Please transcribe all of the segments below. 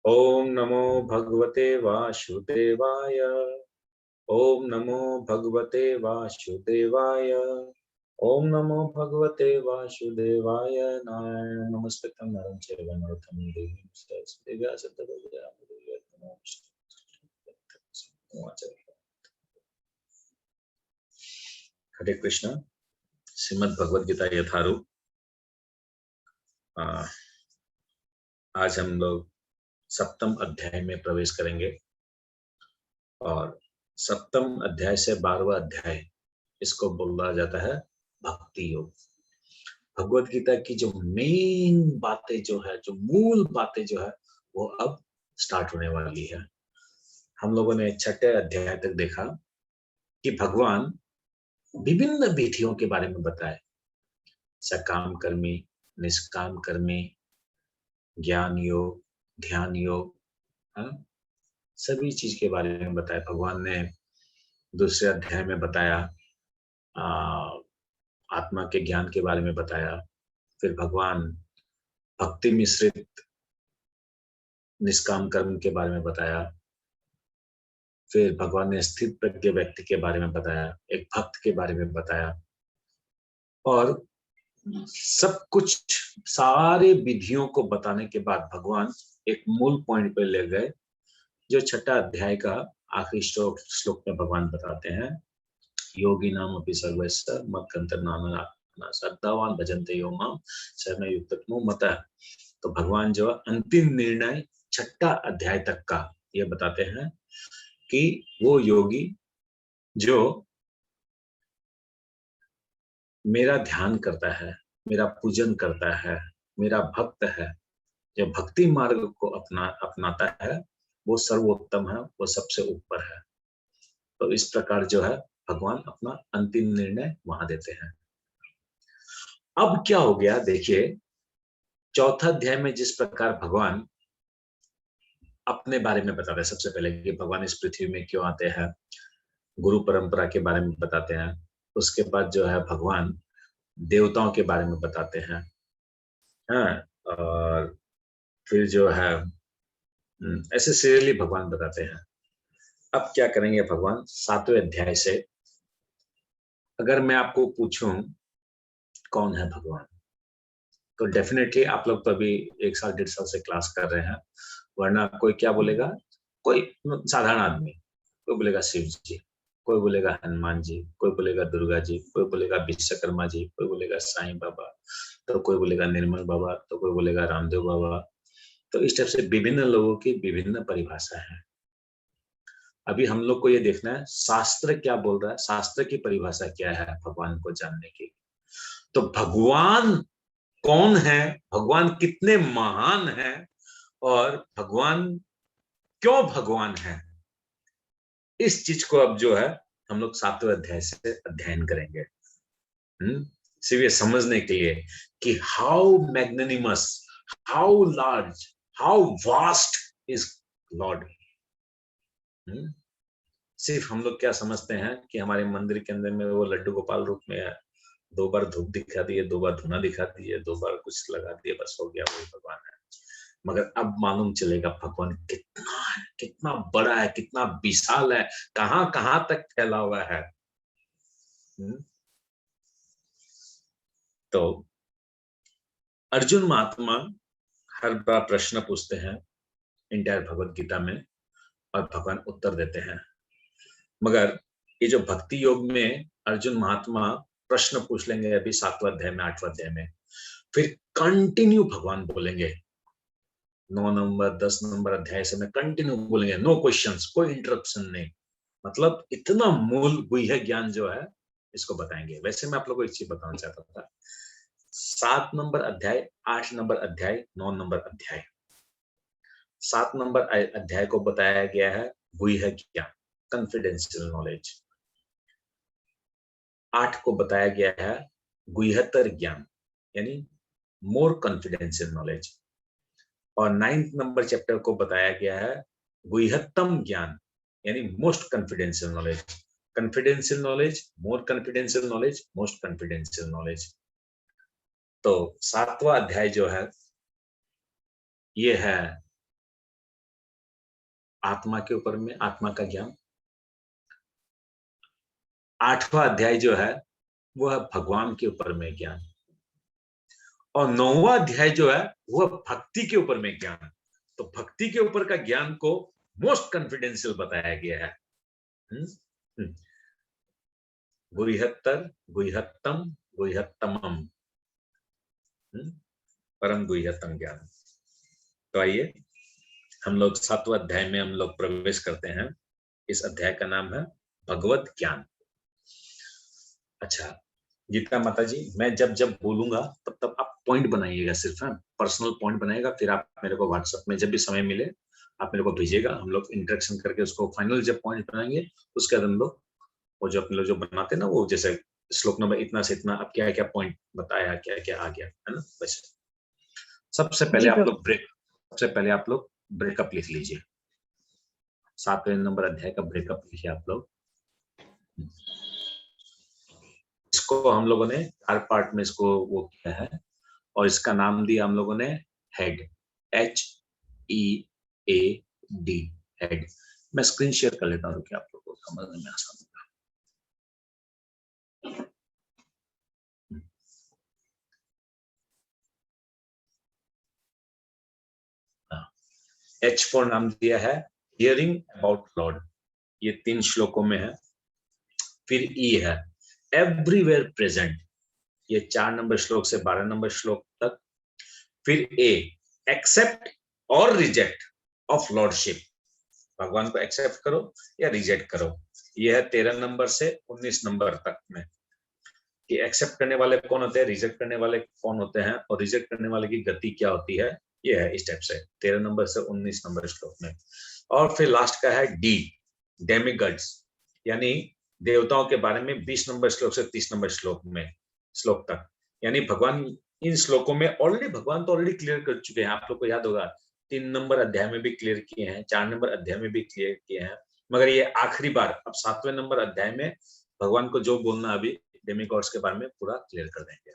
ओम नमो भगवते वासुदेवाय। ओम नमो भगवते वासुदेवाय। ओम नमो भगवते वासुदेवाय। नारायण नमस्कृतं नरं चैव नरोत्तमं देवीं सरस्वतीं व्यासं ततो जयामुदीरये। हरे कृष्ण। श्रीमद् भगवद गीता यथारूप। आज हम लोग सप्तम अध्याय में प्रवेश करेंगे और सप्तम अध्याय से 12वां अध्याय इसको बोला जाता है भक्ति योग। भगवत गीता की जो मेन बातें जो है, जो मूल बातें जो है, वो अब स्टार्ट होने वाली है। हम लोगों ने छठे अध्याय तक देखा कि भगवान विभिन्न विधियों के बारे में बताए, सकाम कर्मी, निष्काम कर्मी, ज्ञान योग, ध्यान योग, हाँ? सभी चीज के बारे में बताया। भगवान ने दूसरे अध्याय में बताया आत्मा के ज्ञान के बारे में बताया। फिर भगवान भक्ति मिश्रित निष्काम कर्म के बारे में बताया। फिर भगवान ने स्थित प्रज्ञ व्यक्ति के बारे में बताया, एक भक्त के बारे में बताया, और सब कुछ सारे विधियों को बताने के बाद भगवान एक मूल पॉइंट पे ले गए, जो छठा अध्याय का आखिरी श्लोक में भगवान बताते हैं, योगी नाम अपि सर्वस्य मत्कंतर नाम श्रद्धावान भजन्ते यो माम शरण युक्ततमो मतः। तो भगवान जो अंतिम निर्णय छठा अध्याय तक का ये बताते हैं कि वो योगी जो मेरा ध्यान करता है, मेरा पूजन करता है, मेरा भक्त है, जो भक्ति मार्ग को अपनाता है, वो सर्वोत्तम है, वो सबसे ऊपर है। तो इस प्रकार जो है भगवान अपना अंतिम निर्णय वहां देते हैं। अब क्या हो गया देखिए, चौथा अध्याय में जिस प्रकार भगवान अपने बारे में बताते हैं, सबसे पहले कि भगवान इस पृथ्वी में क्यों आते हैं, गुरु परंपरा के बारे में बताते हैं। उसके बाद जो है भगवान देवताओं के बारे में बताते हैं, हाँ? और फिर जो है ऐसे सीरियली भगवान बताते हैं। अब क्या करेंगे भगवान सातवें अध्याय से। अगर मैं आपको पूछूं कौन है भगवान, तो डेफिनेटली आप लोग तो अभी 1 साल 1.5 साल से क्लास कर रहे हैं, वरना कोई क्या बोलेगा, कोई साधारण आदमी, कोई बोलेगा शिव जी, कोई बोलेगा हनुमान जी, कोई बोलेगा दुर्गा जी, कोई बोलेगा विश्वकर्मा जी, कोई बोलेगा साईं बाबा, तो कोई बोलेगा निर्मल बाबा, तो कोई बोलेगा रामदेव बाबा। तो इस टाइप से विभिन्न लोगों की विभिन्न परिभाषा है। अभी हम लोग को ये देखना है शास्त्र क्या बोल रहा है, शास्त्र की परिभाषा क्या है भगवान को जानने की। तो भगवान कौन है, भगवान कितने महान है, और भगवान क्यों भगवान है, इस चीज को अब जो है हम लोग सातवें अध्याय से अध्ययन करेंगे। सिर्फ ये समझने के लिए कि how magnanimous, how large, how vast is lord. सिर्फ हम लोग क्या समझते हैं कि हमारे मंदिर के अंदर में वो लड्डू गोपाल रूप में है, 2 बार धूप दिखा दिए, 2 बार धुना दिखा दिए, 2 बार कुछ लगा दिए, बस हो गया, वही भगवान है। मगर अब मालूम चलेगा भगवान कितना है, कितना बड़ा है, कितना विशाल है, कहां कहां तक फैला हुआ है। तो अर्जुन महात्मा हर बार प्रश्न पूछते हैं इंटायर भगवत गीता में, और भगवान उत्तर देते हैं। मगर ये जो भक्ति योग में अर्जुन महात्मा प्रश्न पूछ लेंगे अभी 7वां अध्याय में, 8वां अध्याय में, फिर कंटिन्यू भगवान बोलेंगे 9 नंबर 10 नंबर अध्याय से मैं कंटिन्यू बोलेंगे, नो क्वेश्चंस, कोई इंटरप्शन नहीं। मतलब इतना मूल हुई है ज्ञान जो है, इसको बताएंगे। वैसे मैं आप लोगों को एक चीज बताना चाहता था, 7 नंबर अध्याय, 8 नंबर अध्याय, 9 नंबर अध्याय, 7 नंबर अध्याय को बताया गया है हुई है ज्ञान, कॉन्फिडेंशियल नॉलेज। 8 को बताया गया है गुह्यतर ज्ञान, यानी मोर कॉन्फिडेंशियल नॉलेज। और 9th नंबर चैप्टर को बताया गया है गुह्यतम ज्ञान, यानी most confidential knowledge. Confidential knowledge, more confidential knowledge, most confidential knowledge. तो 7वां अध्याय जो है ये है आत्मा के ऊपर में, आत्मा का ज्ञान। 8वां अध्याय जो है वो है भगवान के ऊपर में ज्ञान, और 9वां अध्याय जो है वो भक्ति के ऊपर में ज्ञान। तो भक्ति के ऊपर का ज्ञान को मोस्ट कॉन्फिडेंशियल बताया गया है। गुह्यत्तर, गुह्यत्तम, गुह्यत्तमम, परम गुह्यतम ज्ञान। तो आइए हम लोग 7वां अध्याय में हम लोग प्रवेश करते हैं। इस अध्याय का नाम है भगवत ज्ञान। अच्छा गीता माता जी, मैं जब जब बोलूंगा तब तब आप पॉइंट बनाइएगा, सिर्फ है पर्सनल पॉइंट बनाइएगा, फिर आप मेरे को व्हाट्सएप में जब भी समय मिले आप मेरे को भेजिएगा, हम लोग इंटरेक्शन करके उसको फाइनल जब पॉइंट बनाएंगे उसके बाद हम लोग वो जो अपने लोग जो बनाते हैं ना, वो जैसे श्लोक नंबर इतना से इतना अब क्या क्या पॉइंट बताया, क्या क्या आ गया, है ना। वैसे सबसे पहले आप लोग ब्रेकअप लिख लीजिए। 7वें नंबर अध्याय का ब्रेकअप लिखिए आप लोग। इसको हम लोगों ने 4 पार्ट में इसको वो किया है, और इसका नाम दिया हम लोगों ने हेड, HEAD, हेड। मैं स्क्रीन शेयर कर लेता हूँ कि आप लोगों को समझने में आसान होगा। H फॉर नाम दिया है हियरिंग अबाउट लॉर्ड, ये 3 श्लोकों में है। फिर E है एवरीवेयर प्रेजेंट, ये 4 नंबर श्लोक से 12 नंबर श्लोक तक। फिर A एक्सेप्ट और रिजेक्ट ऑफ लॉर्डशिप, भगवान को एक्सेप्ट करो या रिजेक्ट करो, यह है 13 नंबर से 19 नंबर तक में। कि एक्सेप्ट करने वाले कौन होते हैं, रिजेक्ट करने वाले कौन होते हैं, और रिजेक्ट करने वाले की गति क्या होती है, ये है इस टाइप से 13 नंबर से 19 नंबर श्लोक में। और फिर लास्ट का है डी डेमिगड्स, यानी देवताओं के बारे में 20 नंबर श्लोक से 30 नंबर श्लोक तक। यानी भगवान इन श्लोकों में ऑलरेडी भगवान तो ऑलरेडी क्लियर कर चुके हैं, आप लोग को याद होगा 3 नंबर अध्याय में भी क्लियर किए हैं, 4 नंबर अध्याय में भी क्लियर किए हैं, मगर ये आखिरी बार अब 7वें नंबर अध्याय में भगवान को जो बोलना अभी डेमिगॉड्स के बारे में पूरा क्लियर कर देंगे।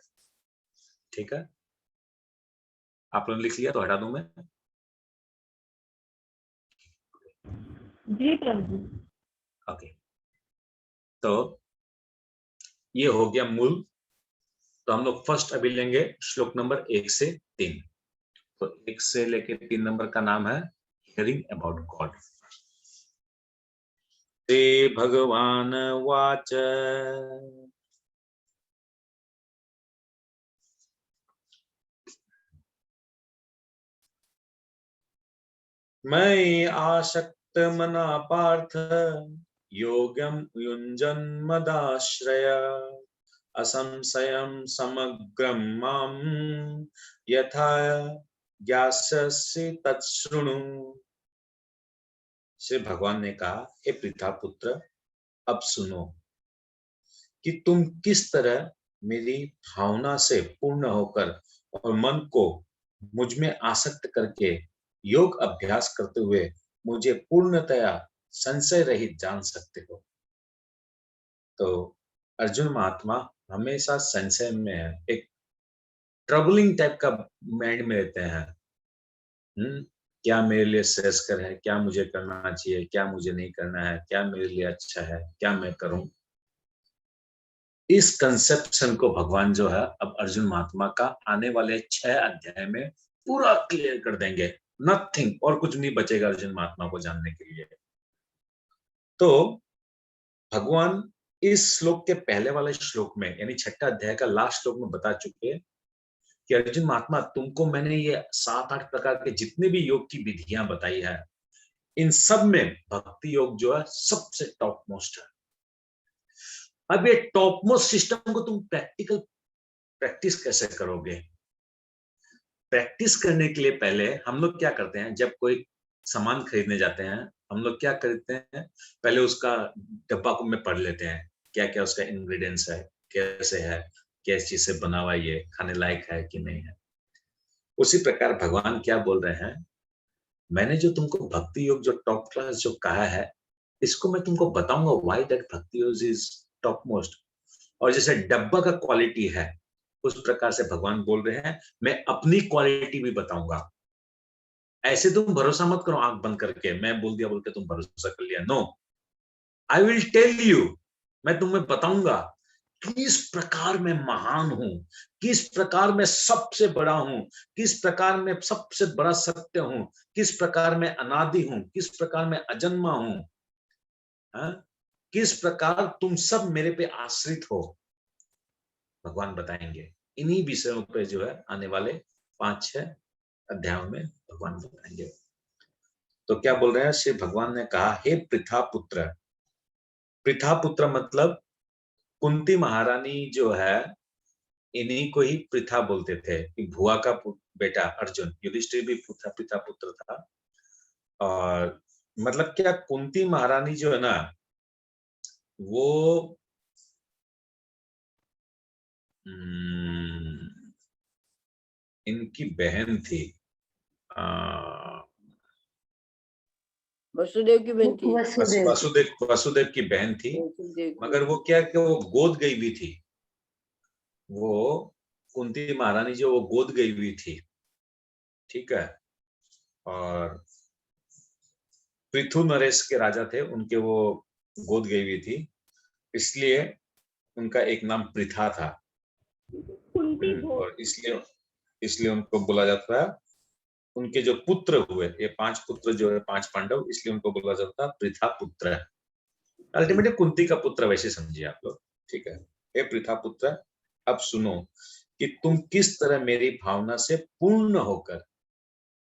ठीक है, आप लोगों ने लिख लिया तो हटा दूं मैं? जी प्रभु। ओके, तो ये हो गया मूल। तो हम लोग फर्स्ट अभी लेंगे श्लोक नंबर 1 से 3। तो 1 से लेके 3 नंबर का नाम है हियरिंग अबाउट गॉड। श्री भगवान वाच मैं आसक्त मना पार्थ योगम युंजन मदाश्रय असंशयम समग्रम माम यथा ज्ञास्यसि तत्शृणु। श्री भगवान ने कहा, हे पिता पुत्र, अब सुनो कि तुम किस तरह मेरी भावना से पूर्ण होकर और मन को मुझ में आसक्त करके योग अभ्यास करते हुए मुझे पूर्णतया संशय रहित जान सकते हो। तो अर्जुन महात्मा हमेशा संशय में है, एक ट्रबलिंग टाइप का माइंड में रहते हैं। क्या मेरे लिए श्रेयस्कर है, क्या मुझे करना चाहिए, क्या मुझे नहीं करना है, क्या मेरे लिए अच्छा है, क्या मैं करूं। इस कंसेप्शन को भगवान जो है अब अर्जुन महात्मा का आने वाले 6 अध्याय में पूरा क्लियर कर देंगे। नथिंग और कुछ नहीं बचेगा अर्जुन महात्मा को जानने के लिए। तो भगवान इस श्लोक के पहले वाले श्लोक में यानी 6ठा अध्याय का लास्ट श्लोक में बता चुके हैं कि अर्जुन महात्मा तुमको मैंने ये 7-8 प्रकार के जितने भी योग की विधियां बताई है, इन सब में भक्ति योग जो है सबसे टॉप मोस्ट है। अब ये टॉप मोस्ट सिस्टम को तुम प्रैक्टिस कैसे करोगे? प्रैक्टिस करने के लिए पहले हम लोग क्या करते हैं, जब कोई सामान खरीदने जाते हैं हम लोग क्या करते हैं, पहले उसका डब्बा को में पढ़ लेते हैं, क्या क्या उसका इंग्रेडिएंट्स है, कैसे है, किस चीज से बना हुआ, ये खाने लायक है कि नहीं है। उसी प्रकार भगवान क्या बोल रहे हैं, मैंने जो तुमको भक्ति योग जो टॉप क्लास जो कहा है, इसको मैं तुमको बताऊंगा व्हाई दैट भक्ति योग इज टॉप मोस्ट। और जैसे डब्बा का क्वालिटी है उस प्रकार से भगवान बोल रहे हैं मैं अपनी क्वालिटी भी बताऊंगा। ऐसे तुम भरोसा मत करो आंख बंद करके, मैं बोल दिया बोल के तुम भरोसा कर लिया। No, I will tell you, मैं तुम्हें बताऊंगा किस प्रकार मैं महान हूं, किस प्रकार मैं सबसे बड़ा हूं, किस प्रकार मैं सबसे बड़ा सत्य हूं, किस प्रकार मैं अनादि हूं, किस प्रकार मैं अजन्मा हूं, किस प्रकार तुम सब मेरे पे आश्रित हो, भगवान बताएंगे। इन्हीं विषयों पे जो है आने वाले 5-6 अध्यायों में भगवान बताएंगे। तो क्या बोल रहे हैं, श्री भगवान ने कहा, हे पृथा पुत्र। पृथा पुत्र मतलब कुंती महारानी जो है, इन्हीं को ही पृथा बोलते थे, कि भुआ का बेटा अर्जुन। युधिष्ठिर भी पृथा पुत्र था। और मतलब क्या, कुंती महारानी जो है ना, वो इनकी बहन थी, वसुदेव की बहन थी। वसुदेव की बहन थी। मगर वो क्या कि वो गोद गई हुई थी, वो कुंती महारानी जो वो गोद गई हुई थी, ठीक है। और पृथु नरेश के राजा थे, उनके वो गोद गई हुई थी, इसलिए उनका एक नाम पृथा था। और इसलिए उनको बोला जाता है, उनके जो पुत्र हुए, ये 5 पुत्र जो है, 5 पांडव, इसलिए उनको बोला जाता है पृथा पुत्र। अल्टीमेटली कुंती का पुत्र वैसे समझिए आप लोग, ठीक है। हे पृथा पुत्र, अब सुनो कि तुम किस तरह मेरी भावना से पूर्ण होकर,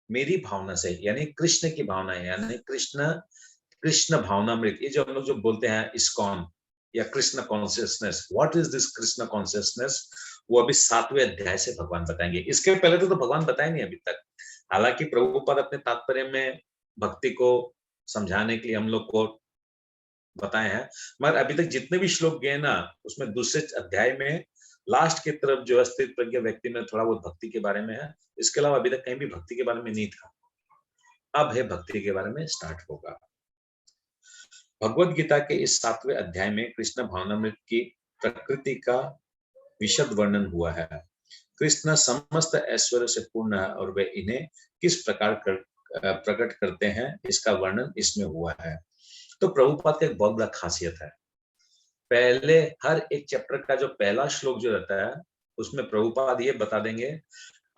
मेरी भावना से यानी कृष्ण की भावना है, यानी कृष्ण भावनामृत, ये जो हम लोग जो बोलते हैं इस्कॉन या Krishna consciousness, what is this Krishna consciousness, वो अभी 7वें अध्याय से भगवान बताएंगे। इसके पहले तो भगवान बताए नहीं अभी तक। हालांकि प्रभुपाद अपने तात्पर्य में भक्ति को समझाने के लिए हम लोग को बताए हैं, मगर अभी तक जितने भी श्लोक गए ना, उसमें दूसरे अध्याय में लास्ट की तरफ जो स्थित प्रज्ञ व्यक्ति में थोड़ा बहुत भक्ति के बारे में है। इसके अलावा अभी तक कहीं भी भक्ति के बारे में नहीं था। अब है भक्ति के बारे में स्टार्ट होगा। भगवत गीता के इस 7वें अध्याय में कृष्ण भावनामृत की प्रकृति का विशद वर्णन हुआ है। कृष्ण समस्त ऐश्वर्य से पूर्ण है और वे इन्हें किस प्रकार प्रकट करते हैं, इसका वर्णन इसमें हुआ है। तो प्रभुपाद का एक बहुत बड़ा खासियत है, पहले हर एक चैप्टर का जो पहला श्लोक जो रहता है, उसमें प्रभुपाद ये बता देंगे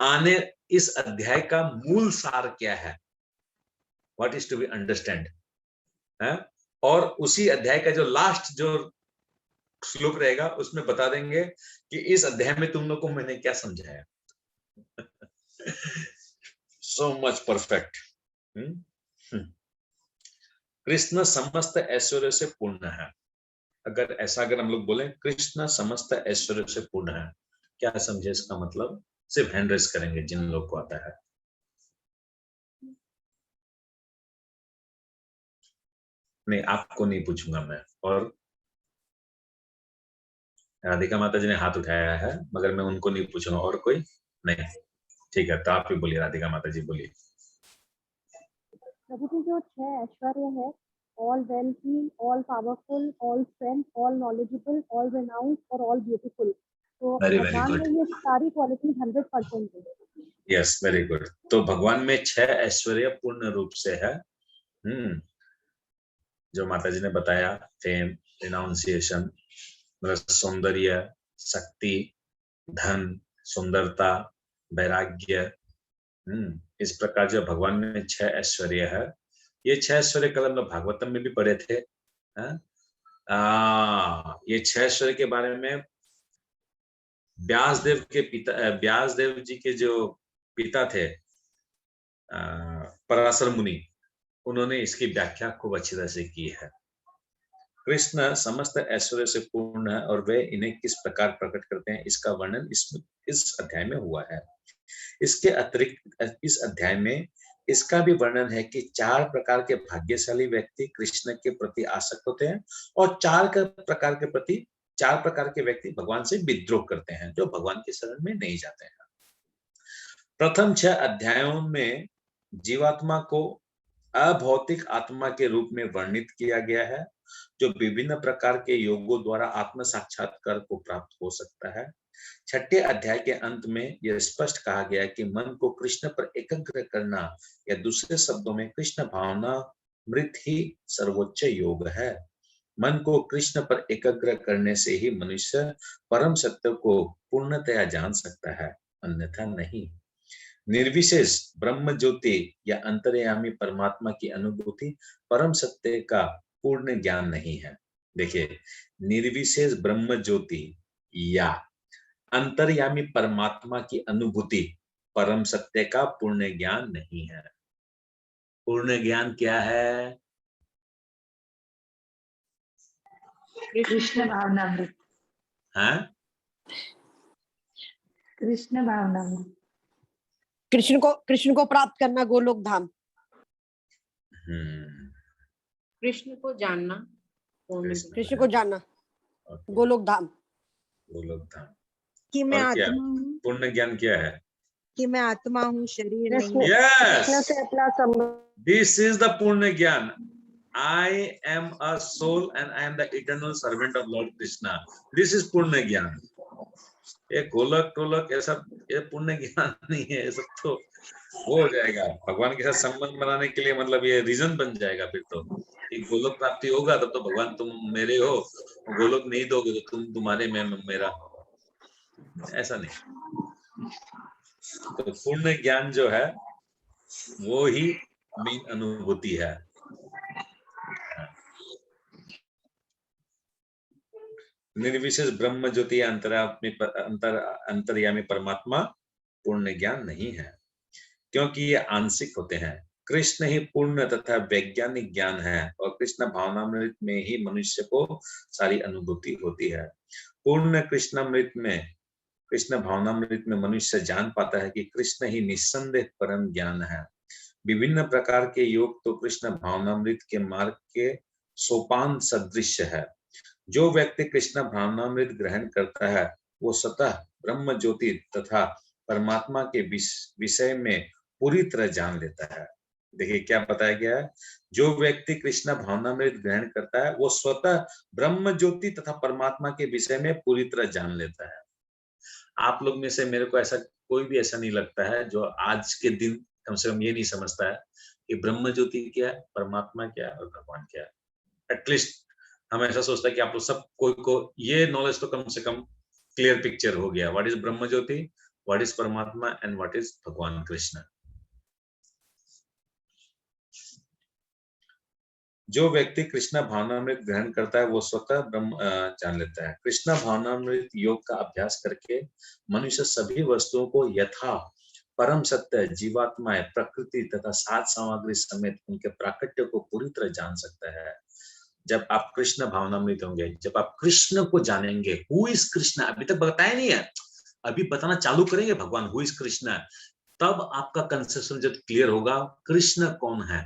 आने इस अध्याय का मूल सार क्या है, what is to be understand है। और उसी अध्याय का जो लास्ट जो श्लोक रहेगा, उसमें बता देंगे कि इस अध्याय में तुम लोग को मैंने क्या समझाया। So much perfect. कृष्ण समस्त ऐश्वर्य से पूर्ण है। अगर हम लोग बोले कृष्ण समस्त ऐश्वर्य से पूर्ण है, क्या समझे इसका मतलब? सिर्फ हैंड रेस करेंगे जिन लोग को आता है। नहीं, आपको नहीं पूछूंगा मैं। और राधिका माता जी ने हाथ उठाया है, मगर मैं उनको नहीं पूछूंगा। और कोई नहीं? ठीक है, तो आप ही बोलिए, राधिका माता जी बोलिए। प्रभु जी, जो 6 ऐश्वर्य है, all wealthy, all powerful, all strength, all knowledgeable, all renowned और ऑल ब्यूटीफुल, तो भगवान में ये सारी क्वालिटीज 100% है। Yes, very good. तो भगवान में 6 ऐश्वर्य पूर्ण रूप से है। जो माता जी ने बताया, फेम, रिनाउंसिएशन, मतलब सौंदर्य, शक्ति, धन, सुंदरता, वैराग्य। इस प्रकार जो भगवान में 6 ऐश्वर्य है, ये 6 ऐश्वर्य कल हम लोग भागवतम में भी पढ़े थे। ये 6 ऐश्वर्य के बारे में व्यासदेव जी के जो पिता थे, पराशर मुनि, उन्होंने इसकी व्याख्या खूब अच्छी तरह से की है। कृष्ण समस्त ऐश्वर्य से पूर्ण है और वे इन्हें किस प्रकार प्रकट करते हैं, इसका वर्णन इस अध्याय में हुआ है। इसके अतिरिक्त इस अध्याय में इसका भी वर्णन है कि 4 प्रकार के भाग्यशाली व्यक्ति कृष्ण के प्रति आसक्त होते हैं और 4 प्रकार के व्यक्ति भगवान से विद्रोह करते हैं, जो भगवान की शरण में नहीं जाते हैं। प्रथम 6 अध्यायों में जीवात्मा को अभौतिक आत्मा के रूप में वर्णित किया गया है, जो विभिन्न प्रकार के योगों द्वारा आत्म साक्षात्कार को प्राप्त हो सकता है। छठे अध्याय के अंत में यह स्पष्ट कहा गया है कि मन को कृष्ण पर एकाग्र करना, या दूसरे शब्दों में कृष्ण भावना मृत ही सर्वोच्च योग है। मन को कृष्ण पर एकाग्र करने से ही मनुष्य परम सत्य को पूर्णतया जान सकता है, अन्यथा नहीं। निर्विशेष ब्रह्म ज्योति या अंतर्यामी परमात्मा की अनुभूति परम सत्य का पूर्ण ज्ञान नहीं है। देखिए, निर्विशेष ब्रह्म ज्योति या अंतर्यामी परमात्मा की अनुभूति परम सत्य का पूर्ण ज्ञान नहीं है। पूर्ण ज्ञान क्या है? कृष्ण भावनामृत। हाँ, कृष्ण भावनामृत, कृष्ण को प्राप्त करना, गोलोक धाम। कृष्ण को जानना, कृष्ण को जानना, गोलोक धाम। गोलोक धाम। कि मैं और क्या? आत्मा हूँ, पूर्ण ज्ञान क्या है? कि मैं आत्मा हूँ, शरीर नहीं। कृष्ण से अपना संबंध। This is the पूर्ण ज्ञान। I am a soul and I am the eternal servant of Lord Krishna. This is पूर्ण ज्ञान। ये गोलक टोलक ये सब ये पुण्य ज्ञान नहीं है। ये सब तो वो हो जाएगा भगवान के साथ संबंध बनाने के लिए, मतलब ये रीजन बन जाएगा फिर तो कि गोलोक प्राप्ति होगा तब तो भगवान तुम मेरे हो, गोलोक नहीं दोगे तो तुम तुम्हारे में मेरा, ऐसा नहीं। तो पूर्ण ज्ञान जो है वो ही मेन अनुभूति है। निर्विशेष ब्रह्म ज्योति अंतर्यामी परमात्मा पूर्ण ज्ञान नहीं है, क्योंकि ये आंशिक होते हैं। कृष्ण ही पूर्ण तथा वैज्ञानिक ज्ञान है और कृष्ण भावनामृत में ही मनुष्य को सारी अनुभूति होती है। पूर्ण कृष्ण भावनामृत में मनुष्य जान पाता है कि कृष्ण ही निस्संदेह परम ज्ञान है। विभिन्न प्रकार के योग तो कृष्ण भावनामृत के मार्ग के सोपान सदृश है। जो व्यक्ति कृष्ण भावनामृत ग्रहण करता है वो स्वतः ब्रह्म ज्योति तथा परमात्मा के विषय में पूरी तरह जान लेता है। देखिए क्या बताया गया है, जो व्यक्ति कृष्ण भावनामृत ग्रहण करता है वो स्वतः ब्रह्म ज्योति तथा परमात्मा के विषय में पूरी तरह जान लेता है। आप लोग में से मेरे को ऐसा कोई भी ऐसा नहीं लगता है जो आज के दिन कम से कम ये नहीं समझता है कि ब्रह्म ज्योति क्या है, परमात्मा क्या है और भगवान क्या है। एटलीस्ट हम ऐसा सोचता है कि आप लोग सब कोई को ये नॉलेज तो कम से कम क्लियर पिक्चर हो गया, what is Brahma Jyoti, what is परमात्मा एंड व्हाट इज भगवान कृष्ण। जो व्यक्ति कृष्ण भावनामृत ग्रहण करता है वो स्वतः ब्रह्म जान लेता है। कृष्ण भावनामृत योग का अभ्यास करके मनुष्य सभी वस्तुओं को यथा परम सत्य, जीवात्माएं, प्रकृति तथा सात सामग्री समेत उनके प्राकट्य को पूरी तरह जान सकता है। जब आप कृष्ण भावनामृत होंगे, जब आप कृष्ण को जानेंगे, हु इज कृष्ण, अभी तक बताया नहीं है, अभी बताना चालू करेंगे भगवान हु इज कृष्ण, तब आपका कंसेप्शन जब क्लियर होगा कृष्ण कौन है,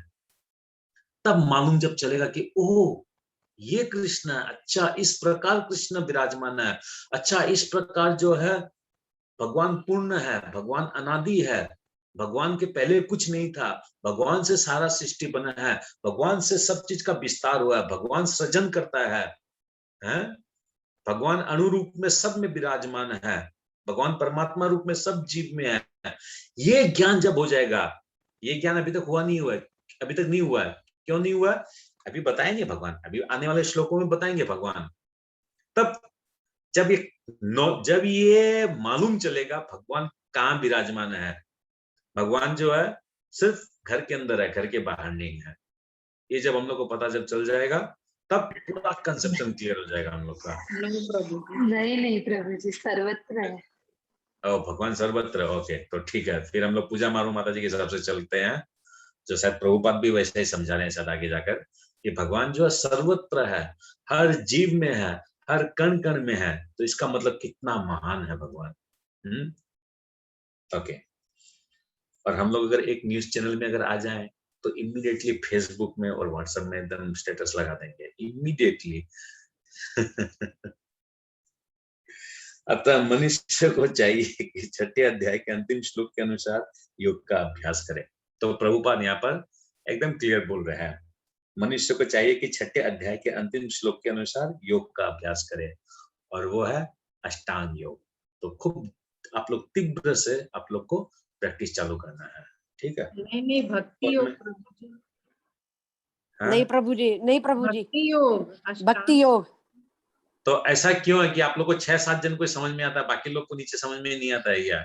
तब मालूम जब चलेगा कि ओह ये कृष्ण, अच्छा इस प्रकार कृष्ण विराजमान है, अच्छा इस प्रकार जो है भगवान पूर्ण है, भगवान अनादि है, भगवान के पहले कुछ नहीं था, भगवान से सारा सृष्टि बना है, भगवान से सब चीज का विस्तार हुआ है, भगवान सृजन करता है, भगवान अणु रूप में सब में विराजमान है, भगवान परमात्मा रूप में सब जीव में है। ये ज्ञान जब हो जाएगा, ये ज्ञान अभी तक हुआ नहीं हुआ है, अभी तक नहीं हुआ है। क्यों नहीं हुआ? अभी बताएंगे भगवान, अभी आने वाले श्लोकों में बताएंगे भगवान। तब जब ये मालूम चलेगा भगवान कहाँ विराजमान है, भगवान जो है सिर्फ घर के अंदर है, घर के बाहर नहीं है, ये जब हम लोग को पता जब चल जाएगा तब पूरा कंसेप्शन क्लियर हो जाएगा हम लोग का। नहीं प्रभु जी, सर्वत्र है। ओ भगवान सर्वत्र, ओके, तो ठीक है, फिर हम लोग पूजा मारू माता जी के हिसाब से चलते हैं, जो शायद प्रभुपाद भी वैसे ही समझा रहे हैं शायद आगे जाकर, कि भगवान जो है सर्वत्र है, हर जीव में है, हर कण कण में है। तो इसका मतलब कितना महान है भगवान। ओके, और हम लोग अगर एक न्यूज चैनल में अगर आ जाएं तो इमीडिएटली फेसबुक में और व्हाट्सएप में एकदम स्टेटस लगा देंगे इमीडिएटली। अतः मनुष्य को चाहिए कि छठे अध्याय के अंतिम श्लोक के अनुसार योग का अभ्यास करे। तो प्रभुपाद यहाँ पर एकदम क्लियर बोल रहे हैं, मनुष्य को चाहिए कि छठे अध्याय के अंतिम श्लोक के अनुसार योग का अभ्यास करे, और वो है अष्टांग योग। तो खूब आप लोग तीव्र से आप लोग को प्रैक्टिस चालू करना है, ठीक है? नहीं भक्ति योग प्रभु जी। हाँ? नहीं प्रभु जी, नहीं प्रभु जी, भक्ति योग, भक्ति योग। तो ऐसा क्यों है कि आप लोग को 6-7 जन को समझ में आता है, बाकी लोग को नीचे समझ में नहीं आता है क्या?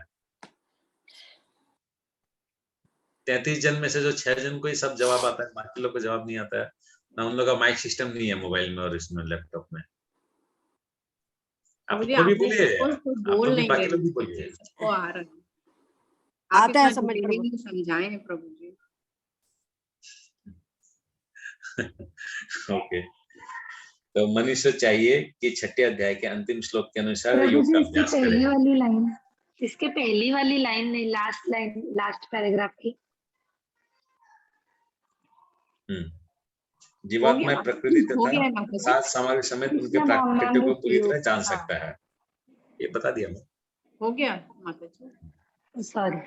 33 जन में से जो 6 जन को ही सब जवाब आता है, बाकी लोग को जवाब नहीं आता है ना। उन लोग का माइक सिस्टम नहीं है मोबाइल में और इसमें लैपटॉप में। आप लोग भी बोलिए, आप लोग भी, बाकी लोग भी बोलिए। सबको आ रहा है, आता है समझ प्रभु। समझाएं प्रभु जी। ओके, तो मनुष्य चाहिए कि 6ठे अध्याय के अंतिम श्लोक के अनुसार प्रभु योग जी का इसकी अभ्यास पहली करें। वाली लाइन, इसके पहली वाली लाइन नहीं, लास्ट लाइन, लास्ट पैराग्राफ की। जीवात्मा प्रकृति हो तथा गया माता जी। सात समाधि समेत उनके कृष्ण प्राकृत्य को पूरी तरह जान हाँ। सकता है। ये बता दिया मैं। हो गया माता जी। सॉरी।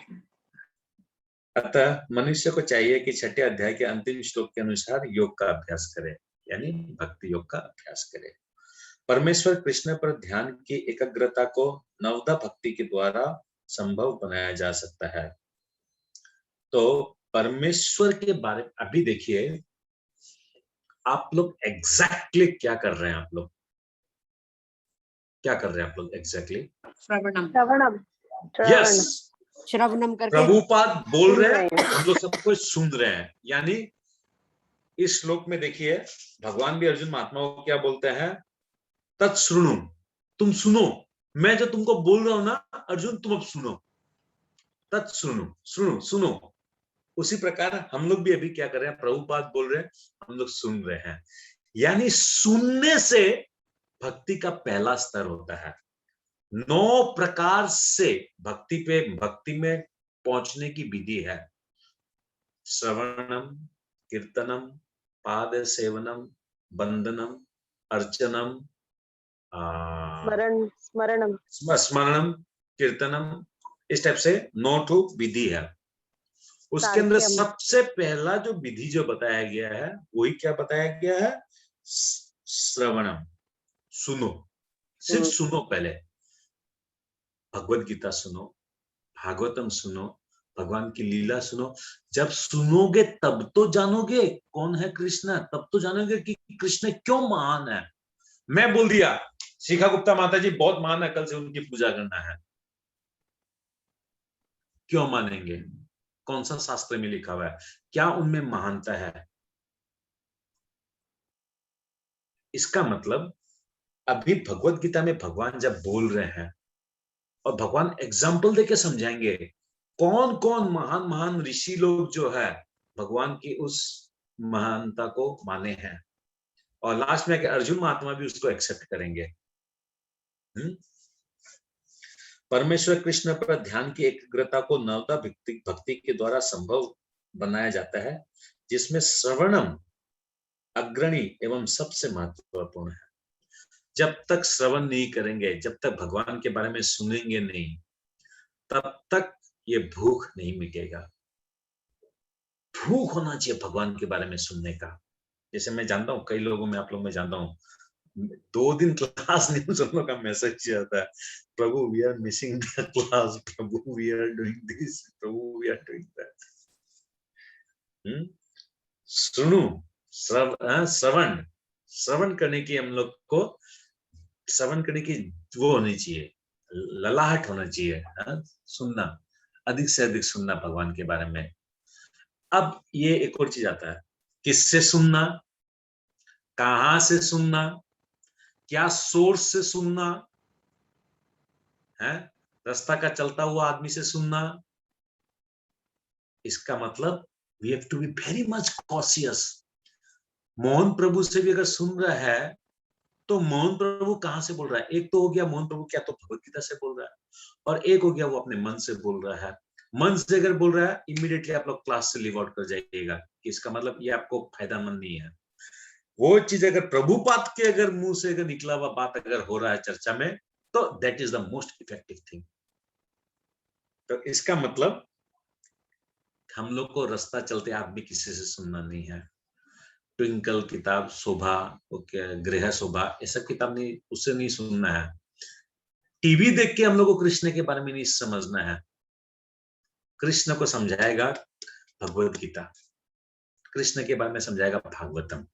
अतः मनुष्य को चाहिए कि 6ठे अध्याय के अंतिम श्लोक के अनुसार योग का अभ्यास करे, यानी भक्ति योग का अभ्यास करे। परमेश्वर कृष्ण पर ध्यान की एकाग्रता को नवदा भक्ति के द्वारा संभव बनाया जा सकता है। तो परमेश्वर के बारे में अभी देखिए, आप लोग एग्जैक्टली क्या कर रहे हैं? आप लोग क्या कर रहे हैं? आप लोग एग्जैक्टली श्रवणम, श्रवणम, यस, श्रवणम करके प्रभुपाद बोल सुन रहे रहे हैं, हम लोग सब कुछ सुन रहे हैं। यानी इस श्लोक में देखिए, भगवान भी अर्जुन महात्मा को क्या बोलते हैं? तत्सृणु, तुम सुनो, मैं जो तुमको बोल रहा हूं ना अर्जुन, तुम अब सुनो। तत्सृणु, सुनो सुनो। उसी प्रकार हम लोग भी अभी क्या कर रहे हैं? प्रभुपाद बोल रहे हैं, हम लोग सुन रहे हैं। यानी सुनने से भक्ति का पहला स्तर होता है। 9 प्रकार से भक्ति में पहुंचने की विधि है। श्रवणम, कीर्तनम, पाद सेवनम, वंदनम, अर्चनम, स्मरणम, कीर्तनम, इस टाइप से 9 विधि है। उसके अंदर सबसे पहला जो विधि जो बताया गया है, वही क्या बताया गया है? श्रवणम, सुनो, सिर्फ सुनो। पहले भगवत गीता सुनो, भागवतम सुनो, भगवान की लीला सुनो। जब सुनोगे तब तो जानोगे कौन है कृष्ण, तब तो जानोगे कि कृष्ण क्यों महान है। मैं बोल दिया शिखा गुप्ता माता जी बहुत महान है, कल से उनकी पूजा करना है, क्यों मानेंगे? कौन सा शास्त्र में लिखा हुआ है? क्या उनमें महानता है? इसका मतलब अभी भगवत गीता में भगवान जब बोल रहे हैं और भगवान एग्जाम्पल देके समझाएंगे कौन कौन महान महान ऋषि लोग जो है भगवान की उस महानता को माने हैं, और लास्ट में अर्जुन महात्मा भी उसको एक्सेप्ट करेंगे। परमेश्वर कृष्ण पर ध्यान की एकाग्रता को नवदा भक्ति के द्वारा संभव बनाया जाता है, जिसमें श्रवणम अग्रणी एवं सबसे महत्वपूर्ण है। जब तक श्रवण नहीं करेंगे, जब तक भगवान के बारे में सुनेंगे नहीं, तब तक ये भूख नहीं मिटेगा। भूख होना चाहिए भगवान के बारे में सुनने का। जैसे मैं जानता हूँ कई लोगों में, आप लोग में जानता हूँ, 2 दिन क्लास नहीं सुनने का मैसेज आता है, Prabhu we are missing the class, Prabhu we are doing this, Prabhu we are doing that. सुनो, श्रवण करने की हम लोग को, श्रवण करने की वो होनी चाहिए, ललाहट होना चाहिए। सुनना, अधिक से अधिक सुनना भगवान के बारे में। अब ये एक और चीज आता है, किससे सुनना, कहां से सुनना, क्या सोर्स से सुनना है? रास्ता का चलता हुआ आदमी से सुनना। इसका मतलब we have to be very much cautious. Mohan Prabhu से भी अगर सुन रहा है तो मोहन प्रभु कहां से बोल रहा है? एक तो हो गया मोहन प्रभु क्या तो भगवत गीता से बोल रहा है, और एक हो गया वो अपने मन से बोल रहा है। मन से अगर बोल रहा है, इमीडिएटली आप लोग क्लास से लीव आउट कर जाइएगा, इसका मतलब ये आपको फायदामंद नहीं है। वो चीज अगर प्रभुपाद के अगर मुंह से अगर निकला हुआ बात अगर हो रहा है चर्चा में, तो that is the most effective thing. तो इसका मतलब हम लोग को रास्ता चलते आदमी किसी से सुनना नहीं है। ट्विंकल किताब, शोभा, गृह शोभा, ये सब किताब नहीं, उससे नहीं सुनना है। टीवी देख के हम लोग को कृष्ण के बारे में नहीं समझना है। कृष्ण को समझाएगा भगवत गीता, कृष्ण के बारे में समझाएगा भागवतम।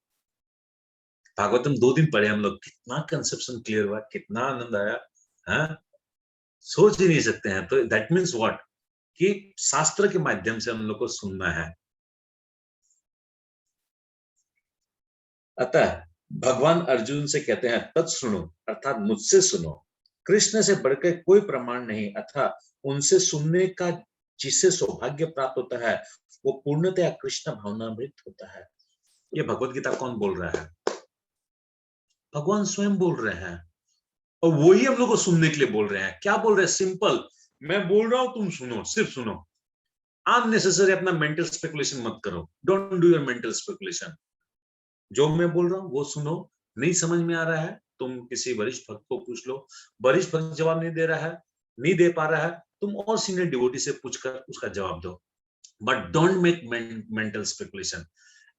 भागवतम 2 दिन पढ़े हम लोग, कितना कंसेप्शन क्लियर हुआ, कितना आनंद आया, हाँ? सोच ही नहीं सकते हैं। तो दैट मीन्स व्हाट, कि शास्त्र के माध्यम से हम लोग को सुनना है। अतः भगवान अर्जुन से कहते हैं तत् सुनो, अर्थात मुझसे सुनो। कृष्ण से बढ़कर कोई प्रमाण नहीं, अर्थात उनसे सुनने का जिससे सौभाग्य प्राप्त होता है वो पूर्णतया कृष्ण भावनामृत होता है। ये भगवत गीता कौन बोल रहा है? भगवान स्वयं बोल रहे हैं, और वही हम लोग को सुनने के लिए बोल रहे हैं। क्या बोल रहे हैं? सिंपल, मैं बोल रहा हूं, तुम सुनो, सिर्फ सुनो। अननेसेसरी अपना मेंटल स्पेकुलेशन मत करो। Don't do your mental speculation. जो मैं बोल रहा हूँ वो सुनो। नहीं समझ में आ रहा है, तुम किसी वरिष्ठ भक्त को पूछ लो। वरिष्ठ भक्त जवाब नहीं दे रहा है, नहीं दे पा रहा है, तुम और सीनियर डिवोटी से पूछकर उसका जवाब दो। But don't make mental speculation.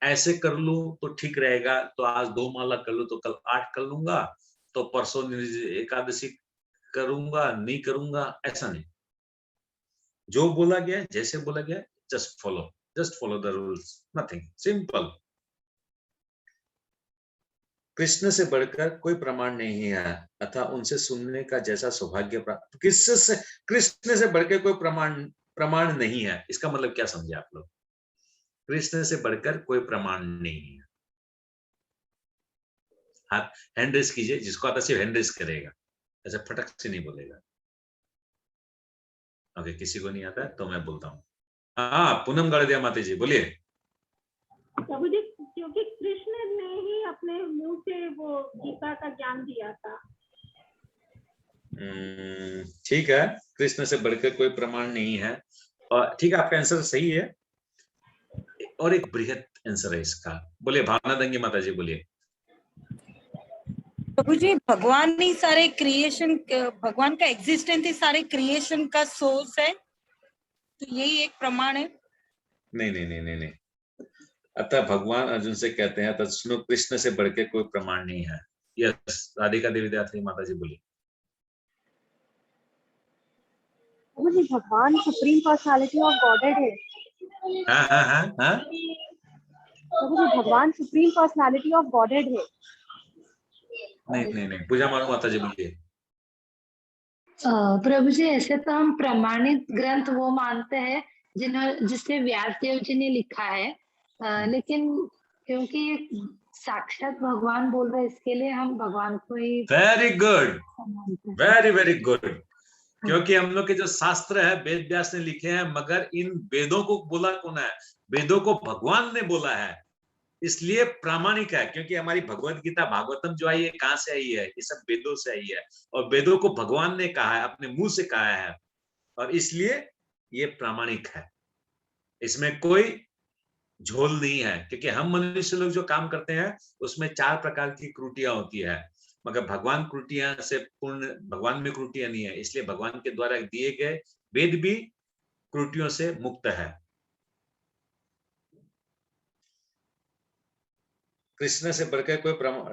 ऐसे कर लूं तो ठीक रहेगा, तो आज 2 माला कर लूं तो कल 8 कर लूंगा, तो परसों एकादशी करूंगा, नहीं करूंगा, ऐसा नहीं। जो बोला गया, जैसे बोला गया, just follow the rules, nothing, simple. Krishna से बढ़कर कोई प्रमाण नहीं है, अतः उनसे सुनने का जैसा सौभाग्य प्राप्त। कृष्ण से बढ़कर कोई प्रमाण नहीं है, इसका मतलब क्या समझे आप लोग? कृष्ण से बढ़कर कोई प्रमाण नहीं है। हाथ हैंड रेस कीजिए, जिसको आता सिर्फ हैंड रेस करेगा, ऐसे फटक से नहीं बोलेगा। ओके, किसी को नहीं आता तो मैं बोलता हूँ। हाँ, पूनम गाड़िया माता जी बोलिए। प्रभु जी, क्योंकि कृष्ण ने ही अपने मुंह से वो गीता का ज्ञान दिया था। ठीक है, कृष्ण से बढ़कर कोई प्रमाण नहीं है, और ठीक है, आपका आंसर सही है। और एक बृहद आंसर है इसका। बोलिए भावना दंगी माता जी, बोलिए। प्रभु जी, भगवान ही सारे क्रिएशन, भगवान का एग्जिस्टेंस ही सारे क्रिएशन का सोर्स है, तो यही एक प्रमाण है। नहीं नहीं नहीं नहीं नहीं। अतः भगवान अर्जुन से कहते हैं तत् सुनो, कृष्ण से बढ़कर कोई प्रमाण नहीं है। यस, राधिका देवी दात्री माता जी बोलिए। मुझे भगवान सुप्रीम पर्सनालिटी ऑफ गॉडेड है। हाँ हाँ हाँ हाँ। मुझे भगवान सुप्रीम पर्सनालिटी ऑफ गॉडेड है। नहीं नहीं नहीं, पूजा मानो माता जी बोलिए। प्रभु जी, ऐसे तो हम प्रमाणित ग्रंथ वो मानते हैं जिसे व्यास देव जी ने लिखा है, लेकिन क्योंकि साक्षात भगवान बोल रहे, इसके लिए हम भगवान को ही। Very good, very very good. क्योंकि हम लोग के जो शास्त्र है वेद व्यास ने लिखे हैं, मगर इन वेदों को बोला कौन है? वेदों को भगवान ने बोला है, इसलिए प्रामाणिक है। क्योंकि हमारी भगवत गीता भागवतम जो आई है, कहां से आई है? ये सब वेदों से आई है, और वेदों को भगवान ने कहा है, अपने मुंह से कहा है, और इसलिए ये प्रामाणिक है। इसमें कोई झोल नहीं है। क्योंकि हम मनुष्य लोग जो काम करते हैं उसमें 4 प्रकार की त्रुटियां होती है, मगर भगवान त्रुटियां से पूर्ण, भगवान में त्रुटियां नहीं है। इसलिए भगवान के द्वारा दिए गए वेद भी त्रुटियों से मुक्त है। कृष्ण से बढ़कर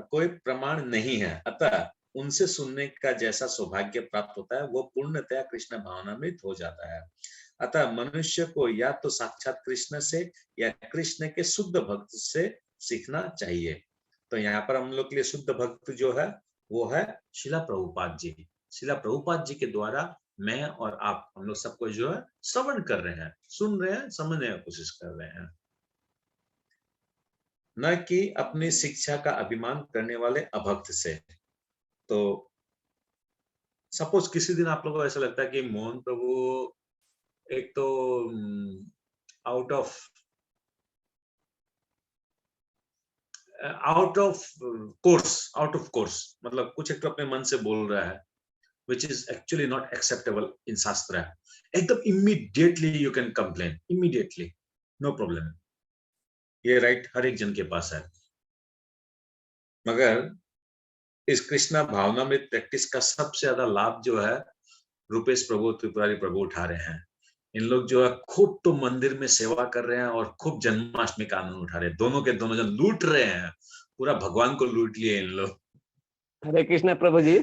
कोई प्रमाण नहीं है, अतः उनसे सुनने का जैसा सौभाग्य प्राप्त होता है वो पूर्णतया कृष्ण भावनामृत हो जाता है। अतः मनुष्य को या तो साक्षात कृष्ण से या कृष्ण के शुद्ध भक्त से सीखना चाहिए। तो यहाँ पर हम लोग के लिए शुद्ध भक्त जो है वो है शिला प्रभुपाद जी। शिला प्रभुपाद जी के द्वारा मैं और आप, हम लोग सबको जो है श्रवण कर रहे हैं, सुन रहे हैं, समझने की कोशिश कर रहे हैं, न कि अपनी शिक्षा का अभिमान करने वाले अभक्त से। तो सपोज किसी दिन आप लोगों को ऐसा लगता है कि मोहन प्रभु एक तो आउट ऑफ कोर्स मतलब कुछ एक तो अपने मन से बोल रहा है, which is actually not acceptable in शास्त्र। एकदम immediately you can complain, immediately, no problem, ये राइट हर एक जन के पास है। मगर इस कृष्णा भावना में प्रैक्टिस का सबसे ज्यादा लाभ जो है रूपेश प्रभु, त्रिपुरारी प्रभु उठा रहे हैं। इन लोग जो है खूब तो मंदिर में सेवा कर रहे हैं और खूब जन्माष्टमी का आनंद उठा रहे हैं। दोनों के दोनों जन लूट रहे हैं, पूरा भगवान को लूट लिए इन लोग। हरे कृष्ण प्रभु जी।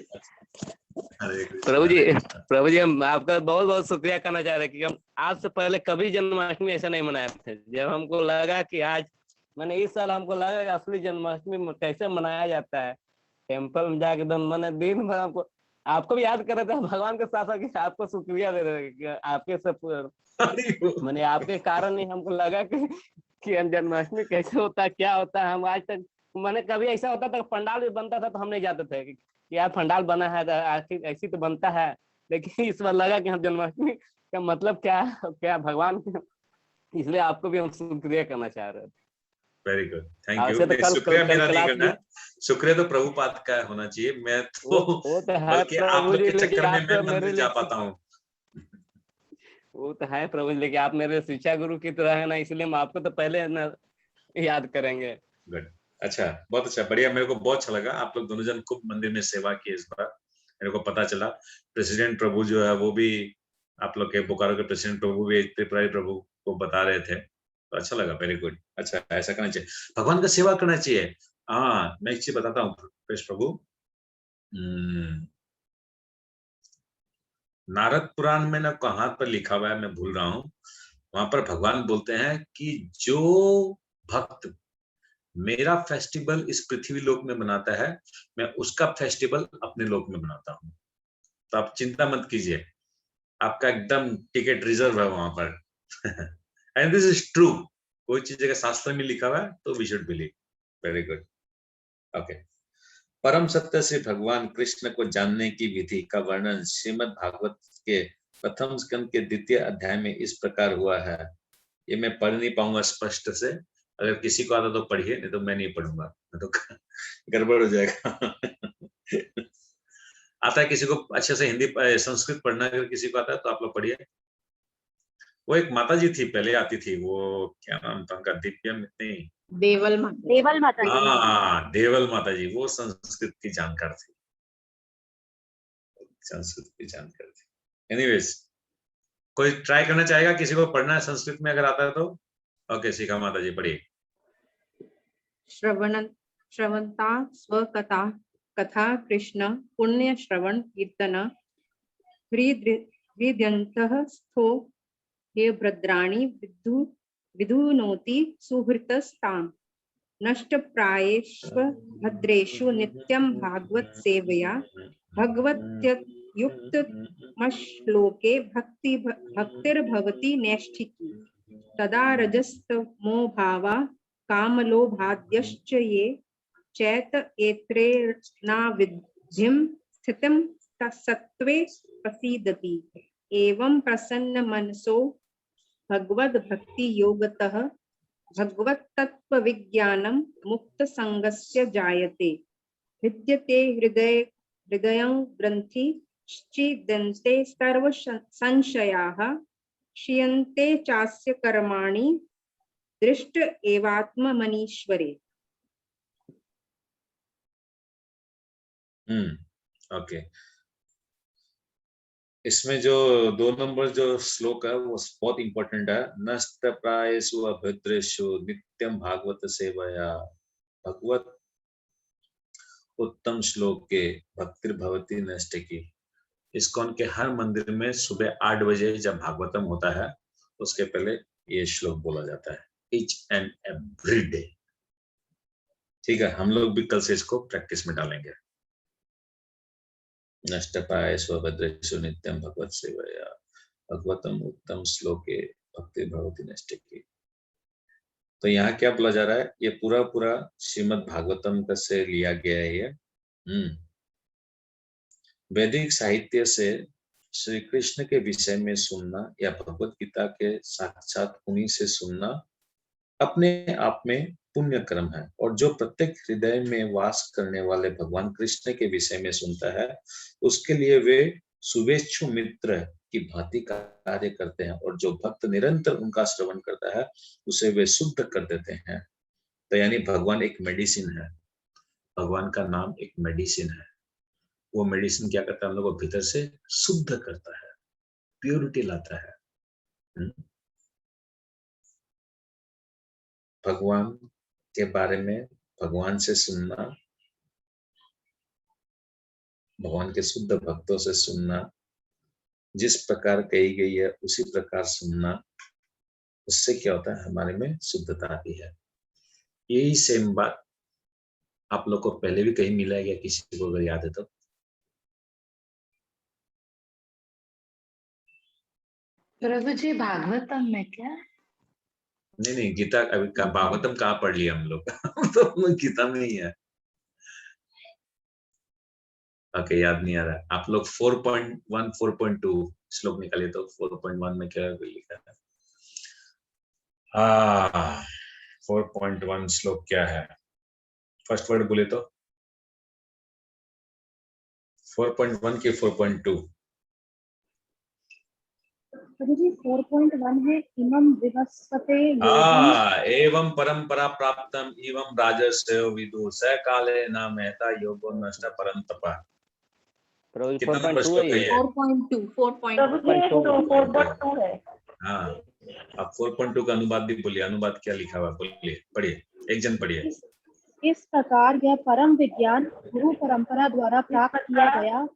प्रभु जी हम आपका बहुत बहुत शुक्रिया करना चाह रहे हैं कि हम आज से पहले कभी जन्माष्टमी ऐसा नहीं मनाए थे। जब हमको लगा कि आज मैंने इस साल हमको लगा कि असली जन्माष्टमी कैसे मनाया जाता है, टेम्पल में जाके मैंने दिन भर आपको भी याद कर रहे थे भगवान के साथ साथ कि आपको शुक्रिया दे रहे कि आपके सब मैंने आपके कारण ही हमको लगा कि जन्माष्टमी कैसे होता है, क्या होता है। हम आज तक मैंने कभी ऐसा होता था पंडाल भी बनता था तो हम नहीं जाते थे कि यार पंडाल बना है आखिर ऐसी तो बनता है, लेकिन इस बार लगा कि हम जन्माष्टमी का मतलब क्या है, क्या भगवान, इसलिए आपको भी हम शुक्रिया करना चाह रहे थे। Very good, thank you. शुक्रिया मेरा नहीं करना है, शुक्रिया तो प्रभुपाद का होना चाहिए। मैं तो वो तो है बल्कि आप लोग के चक्कर में मैं मंदिर जा पाता हूँ। वो तो है प्रभु, लेकिन आप मेरे शिक्षा गुरु की तरह है ना, इसलिए हम आपको तो पहले ना याद करेंगे। गुड, अच्छा, बहुत अच्छा, बढ़िया। मेरे को बहुत अच्छा लगा, आप लोग दोनों जन खूब मंदिर में सेवा की इस बार। मेरे को पता चला प्रेसिडेंट प्रभु जो है वो भी आप लोग के बोकारो के प्रेसिडेंट प्रभु भी त्रिपुरारी प्रभु को बता रहे थे, तो अच्छा लगा। वेरी गुड, अच्छा, ऐसा करना चाहिए, भगवान का सेवा करना चाहिए। हाँ, मैं एक चीज बताता हूँ प्रभु, नारद पुराण में ना कहाँ पर लिखा हुआ है मैं भूल रहा हूँ, वहां पर भगवान बोलते हैं कि जो भक्त मेरा फेस्टिवल इस पृथ्वी लोक में मनाता है, मैं उसका फेस्टिवल अपने लोक में मनाता हूँ। तो आप चिंता मत कीजिए, आपका एकदम टिकट रिजर्व है वहां पर। एंड दिस इज ट्रू, कोई चीज अगर शास्त्र में लिखा हुआ है तो we should believe. Very good, okay. परम सत्य से भगवान कृष्ण को जानने की विधि का वर्णन श्रीमद् भागवत के प्रथम स्कंद के द्वितीय अध्याय में इस प्रकार हुआ है। ये मैं पढ़ नहीं पाऊंगा स्पष्ट से, अगर किसी को आता तो पढ़िए, नहीं तो मैं नहीं पढ़ूंगा, तो गड़बड़ हो जाएगा। आता है किसी को अच्छे से हिंदी संस्कृत पढ़ना, अगर किसी को आता है तो आप लोग पढ़िए। वो एक माता जी थी, पहले आती थी, वो क्या नाम था उनका, दिव्यम नहीं, देवल माता जी। हाँ, देवल माता जी, वो संस्कृत की जानकार थी, संस्कृत की जानकार थी। एनीवेज, कोई ट्राई करना चाहेगा, किसी को पढ़ना है संस्कृत में अगर आता है तो? ओके, शिखा माता जी पढ़िए। श्रवणता स्वकथा कथा कृष्ण पुण्य श्रवण कीर्तन हृदयन्तः स्थो हे भद्राणि विधुनोति सुहृतस्ताम् नष्टप्रायेष्व भद्रेषु नित्यं भागवत सेवया भगवत्युक्तमश्लोके भक्तिर्भवति नैष्ठिकी तदा रजस्तमो भावा कामलोभाद्यश्च ये चैत एत्रेणाविद्धिं स्थितिं सत्त्वे प्रसीदति एवं प्रसन्न मनसो भगवद भक्ति योगतः भगवत तत्व विज्ञानम मुक्त संगस्य जायते भिद्यते हृदयं ग्रंथि श्चिदन्ते सर्व संशयाः क्षीयन्ते चास्य कर्माणि दृष्ट एवात्ममनीश्वरे। ओके, इसमें जो 2 नंबर जो श्लोक है वो बहुत इंपॉर्टेंट है। नष्ट प्रायेषु अभद्रेषु नित्यम भागवत सेवया भगवत उत्तम श्लोक के भक्तिर्भवति नैष्ठिकी। इस्कॉन के हर मंदिर में सुबह 8 बजे जब भागवतम होता है उसके पहले ये श्लोक बोला जाता है, ईच एंड एवरी डे। ठीक है, हम लोग भी कल से इसको प्रैक्टिस में डालेंगे। नष्टप्रायेषु भद्रेषु नित्यं भगवत सेवया भगवतम उत्तम श्लोके भक्तिर्भवति नैष्ठिकी। तो यहाँ क्या बोला जा रहा है, ये पूरा श्रीमद् भागवतम से लिया गया है ये। वैदिक साहित्य से श्री कृष्ण के विषय में सुनना या भगवत गीता के साक्षात उन्हीं से सुनना अपने आप में पुण्य कर्म है, और जो प्रत्येक हृदय में वास करने वाले भगवान कृष्ण के विषय में सुनता है उसके लिए वे शुभेच्छु मित्र की भांति कार्य करते हैं, और जो भक्त निरंतर उनका श्रवण करता है उसे वे शुद्ध कर देते हैं। तो यानी भगवान एक मेडिसिन है, भगवान का नाम एक मेडिसिन है। वो मेडिसिन क्या करता है, हम लोग को भीतर से शुद्ध करता है, प्योरिटी लाता है। भगवान के बारे में भगवान से सुनना भगवान के शुद्ध भक्तों से सुनना, जिस प्रकार कही गई है उसी प्रकार सुनना, उससे क्या होता है, हमारे में शुद्धता आती है। यही सेम बात आप लोग को पहले भी कहीं मिला है या किसी को अगर याद है तो? प्रभु जी भागवतम में क्या? नहीं, गीता अभी भागवतम कहाँ पढ़ लिया हम लोग तो गीता में ही है। ओके, याद नहीं आ रहा। आप लोग 4.1 4.2 श्लोक निकालिए तो 4.1 में क्या लिखा है? 4.1 श्लोक क्या है? फर्स्ट वर्ड बोले तो 4.1 के 4.2? प्रभु जी 4.1 है इमं विवस्वते योगम एवं परंपरा प्राप्तम एवं राजस्य विदु स काले न महता योगो नष्ट परंतपा। कितना नंबर श्लोक है ये? 4.2 4.2 है। हाँ, आप 4.2 का अनुवाद भी बोलिए। अनुवाद क्या लिखा हुआ बोलिए, पढ़िए, एक जन पढ़िए। इस प्रकार यह परम विज्ञान गुरु परंपरा द्वारा प्राप्त किया गया।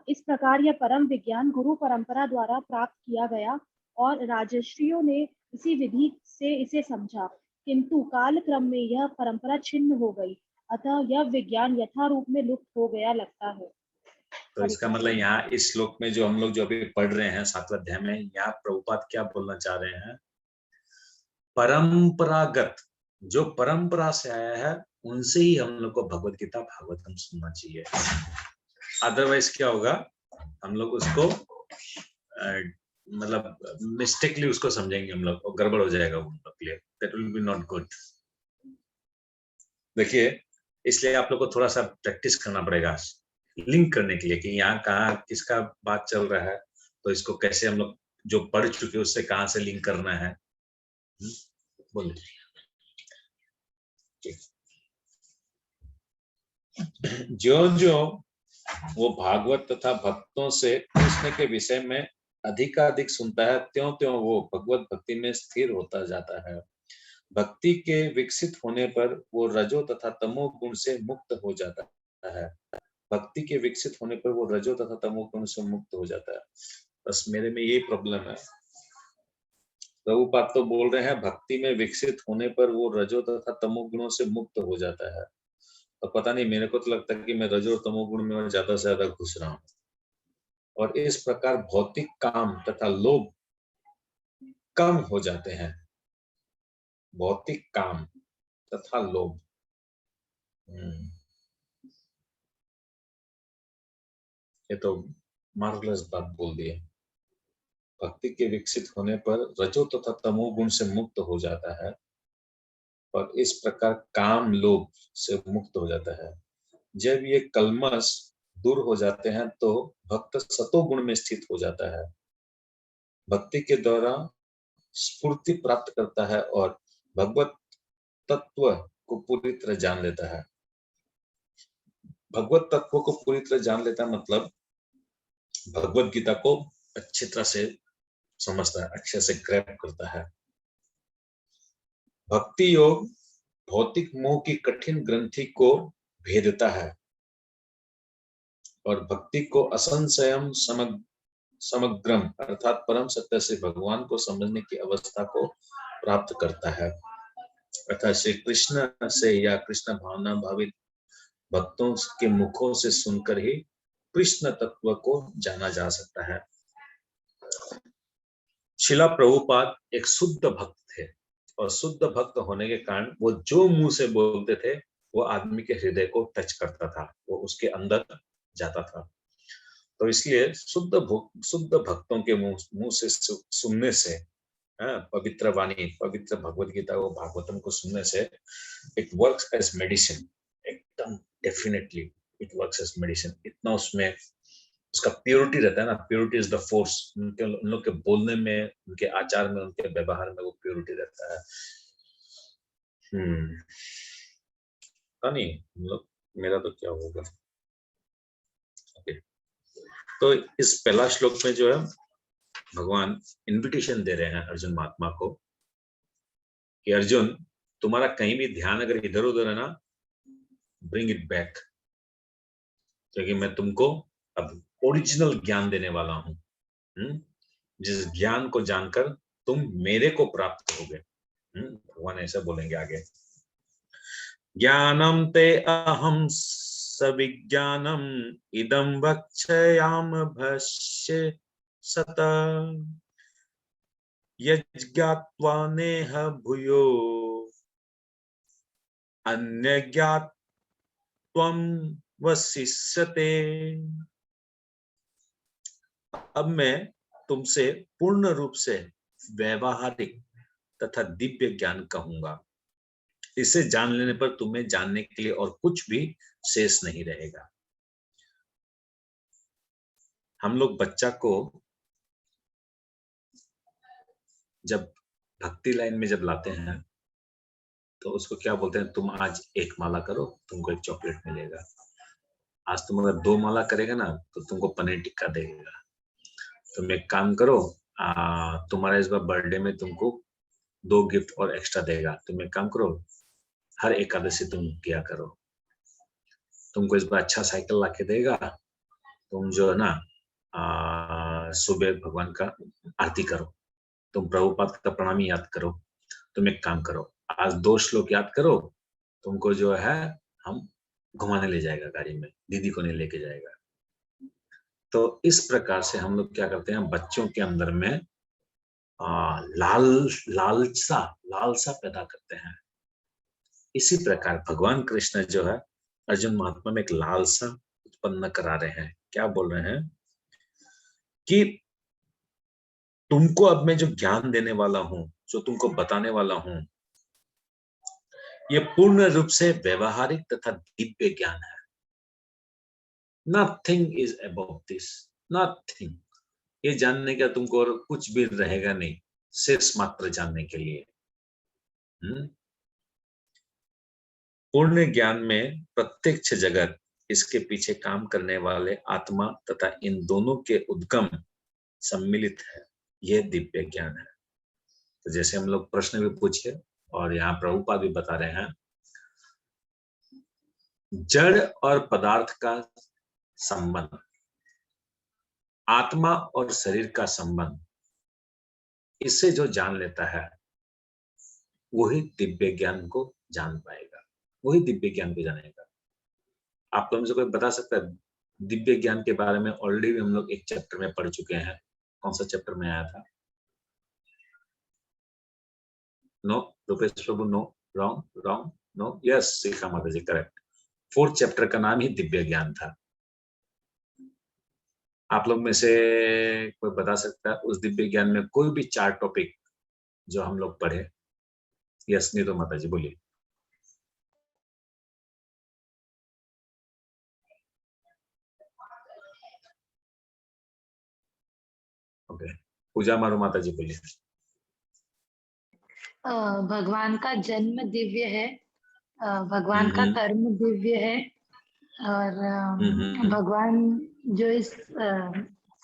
इस प्रकार यह परम विज्ञान गुरु परंपरा द्वारा प्राप्त किया गया और राजर्षियों ने इसी विधि से इसे समझा, किंतु काल क्रम में यह परंपरा छिन्न हो गई, अतः यह विज्ञान यथारूप में लुप्त हो गया लगता है। तो इसका मतलब यहाँ इस श्लोक में जो हम लोग जो अभी पढ़ रहे हैं 7वें अध्याय में, यहाँ प्रभुपाद क्या बोलना चाह रहे हैं? परंपरागत जो परंपरा से आया है उनसे ही हम लोग को भगवत गीता भागवतम सुनना चाहिए। अदरवाइज क्या होगा, हम लोग उसको मतलब मिस्टेकली उसको समझेंगे हम लोग और गड़बड़ हो जाएगा वो के लिए। That will be not good. देखिए, इसलिए आप लोग को थोड़ा सा प्रैक्टिस करना पड़ेगा लिंक करने के लिए कि यहाँ कहाँ किसका बात चल रहा है, तो इसको कैसे हम लोग जो पढ़ चुके उससे कहाँ से लिंक करना है। बोलिए। जो वो भागवत तथा भक्तों से कृष्ण के विषय में अधिकाधिक सुनता है, त्यों त्यों वो भगवत भक्ति में स्थिर होता जाता है। भक्ति के विकसित होने पर वो रजो तथा तमो गुण से मुक्त हो जाता है। भक्ति के विकसित होने पर वो रजो तथा तमो गुण से मुक्त हो जाता है। बस मेरे में यही प्रॉब्लम है। प्रभुपाद तो बोल रहे हैं भक्ति में विकसित होने पर वो रजो तथा तमो गुणों से मुक्त हो जाता है, तो पता नहीं, मेरे को तो लगता है कि मैं रजो तमोगुण में ज्यादा से ज्यादा घुस रहा हूँ। और इस प्रकार भौतिक काम तथा लोभ कम हो जाते हैं। भौतिक काम तथा लोभ, ये तो मार्वलस बात बोल दी है। भक्ति के विकसित होने पर रजो तथा तमोगुण से मुक्त हो जाता है और इस प्रकार काम लोभ से मुक्त हो जाता है। जब ये कलमश दूर हो जाते हैं तो भक्त सतोगुण में स्थित हो जाता है। भक्ति के द्वारा स्फूर्ति प्राप्त करता है और भगवत तत्व को पूरी तरह जान लेता है। भगवत तत्व को पूरी तरह जान लेता है मतलब भगवत गीता को अच्छी तरह से समझता है, अच्छे से ग्रैब करता है। भक्ति योग भौतिक मोह की कठिन ग्रंथि को भेदता है और भक्ति को असंशयम समग्रम अर्थात परम सत्य से भगवान को समझने की अवस्था को प्राप्त करता है। अर्थात श्री कृष्ण से या कृष्ण भावना भावित भक्तों के मुखों से सुनकर ही कृष्ण तत्व को जाना जा सकता है। शिला प्रभुपाद एक शुद्ध भक्त थे और शुद्ध भक्त होने के कारण वो जो मुंह से बोलते थे वो आदमी के हृदय को टच करता था, वो उसके अंदर जाता था। तो इसलिए शुद्ध भक्तों के मुंह से सुनने से, पवित्र वाणी पवित्र भगवत गीता को भागवतम को सुनने से इट वर्क्स एज मेडिसिन। एकदम definitely it works as medicine. इतना उसमें उसका प्योरिटी रहता है ना, प्योरिटी इज द फोर्स। उन लोग के बोलने में, उनके आचार में, उनके व्यवहार में वो प्योरिटी रहता है। नहीं मतलब मेरा तो क्या होगा। ओके, तो इस पहला श्लोक में जो है भगवान इन्विटेशन दे रहे हैं अर्जुन महात्मा को कि अर्जुन तुम्हारा कहीं भी ध्यान अगर इधर उधर है ना, ब्रिंग इट बैक, क्योंकि मैं तुमको अब ओरिजिनल ज्ञान देने वाला हूँ, जिस ज्ञान को जानकर तुम मेरे को प्राप्त करोगे। भगवान ऐसा बोलेंगे आगे, ज्ञानम ते अहम सविज्ञानम इदं वक्ष्याम भष्य सत यज्ञात्वा नेह भूयो अन्यज्ञात्वं वसिष्यते। अब मैं तुमसे पूर्ण रूप से व्यवहारिक तथा दिव्य ज्ञान कहूंगा। इसे जान लेने पर तुम्हें जानने के लिए और कुछ भी शेष नहीं रहेगा। हम लोग बच्चा को जब भक्ति लाइन में जब लाते हैं तो उसको क्या बोलते हैं, तुम आज एक माला करो तुमको एक चॉकलेट मिलेगा। आज तुम अगर 2 माला करेगा ना तो तुमको पनीर टिक्का देगा। तुम एक काम करो, तुम्हारा इस बार बर्थडे में तुमको 2 गिफ्ट और एक्स्ट्रा देगा। तुम एक काम करो, हर एकादशी तुम किया करो। तुमको इस बार अच्छा साइकिल लाके देगा। तुम जो है ना सुबह भगवान का आरती करो। तुम प्रभुपाद का प्रणामी याद करो। तुम एक काम करो, आज 2 श्लोक याद करो। तुमको जो है हम घुमाने ले जाएगा गाड़ी में, दीदी को नहीं लेके जाएगा। तो इस प्रकार से हम लोग क्या करते हैं, बच्चों के अंदर में लालसा पैदा करते हैं। इसी प्रकार भगवान कृष्ण जो है अर्जुन महात्मा में एक लालसा उत्पन्न करा रहे हैं। क्या बोल रहे हैं कि तुमको अब मैं जो ज्ञान देने वाला हूं, जो तुमको बताने वाला हूं, ये पूर्ण रूप से व्यवहारिक तथा दिव्य ज्ञान है। Nothing is above this, nothing. ये जानने का तुमको और कुछ भी रहेगा नहीं, शेष मात्र जानने के लिए। पूर्ण ज्ञान में प्रत्यक्ष जगत, इसके पीछे काम करने वाले आत्मा तथा इन दोनों के उद्गम सम्मिलित है। यह दिव्य ज्ञान है। तो जैसे हम लोग प्रश्न भी पूछे और यहाँ प्रभुपाद भी बता रहे हैं, जड़ और पदार्थ का संबंध, आत्मा और शरीर का संबंध, इसे जो जान लेता है वही दिव्य ज्ञान को जान पाएगा, वही दिव्य ज्ञान को जानेगा। आप लोगों में से कोई बता सकता है दिव्य ज्ञान के बारे में? ऑलरेडी हम लोग एक चैप्टर में पढ़ चुके हैं। कौन सा चैप्टर में आया था? No Rupesh Prabhu, no, wrong wrong, no, yes Shikha माता जी, करेक्ट। 4th चैप्टर का नाम ही दिव्य ज्ञान था। आप लोग में से कोई बता सकता है उस दिव्य ज्ञान में कोई भी 4 टॉपिक जो हम लोग पढ़े? यस नीतू माता जी बोलिए। ओके, पूजा मारू माता जी बोलिए। भगवान का जन्म दिव्य है, भगवान का कर्म दिव्य है, और भगवान जो इस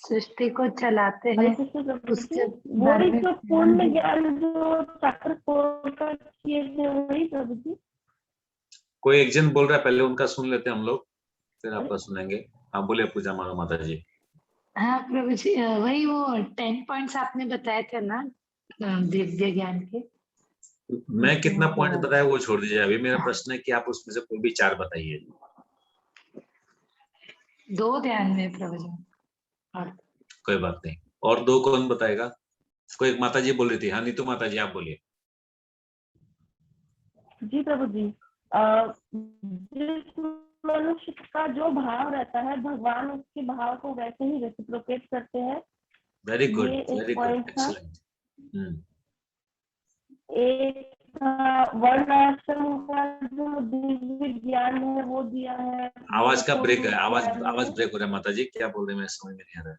सृष्टि को चलाते हैं उसके बारे में पूर्ण ज्ञान जो चक्र का किए थे वही प्रभु जी। कोई एक जन बोल रहा है, पहले उनका सुन लेते हैं हम लोग, फिर आपका सुनेंगे। हाँ बोलिए पूजा मारू माता जी। हाँ प्रभु जी, वही वो 10 पॉइंट्स आपने बताए थे ना दिव्य ज्ञान के। मैं कितना पॉइंट बताया वो छोड़ दीजिए। अभी मेरा प्रश्न है कि आप उसमें से कोई भी 4 बताइए। 2 ध्यान में प्रभु जी। और कोई बात नहीं, और 2 कौन बताएगा? कोई एक माता जी बोल रही थी। हाँ नीतू माता जी आप बोलिए। जी प्रभु जी, जिस मनुष्य का जो भाव रहता है भगवान उसके भाव को वैसे ही रेसिप्रोकेट करते हैं। Very good, very good, excellent. एक वर्णाश्रम का जो दिव्य ज्ञान है वो दिया है। आवाज का ब्रेक है, आवाज ब्रेक हो रहा है माता जी, क्या बोल रहे हैं मैं समझ में नहीं आ रहा है।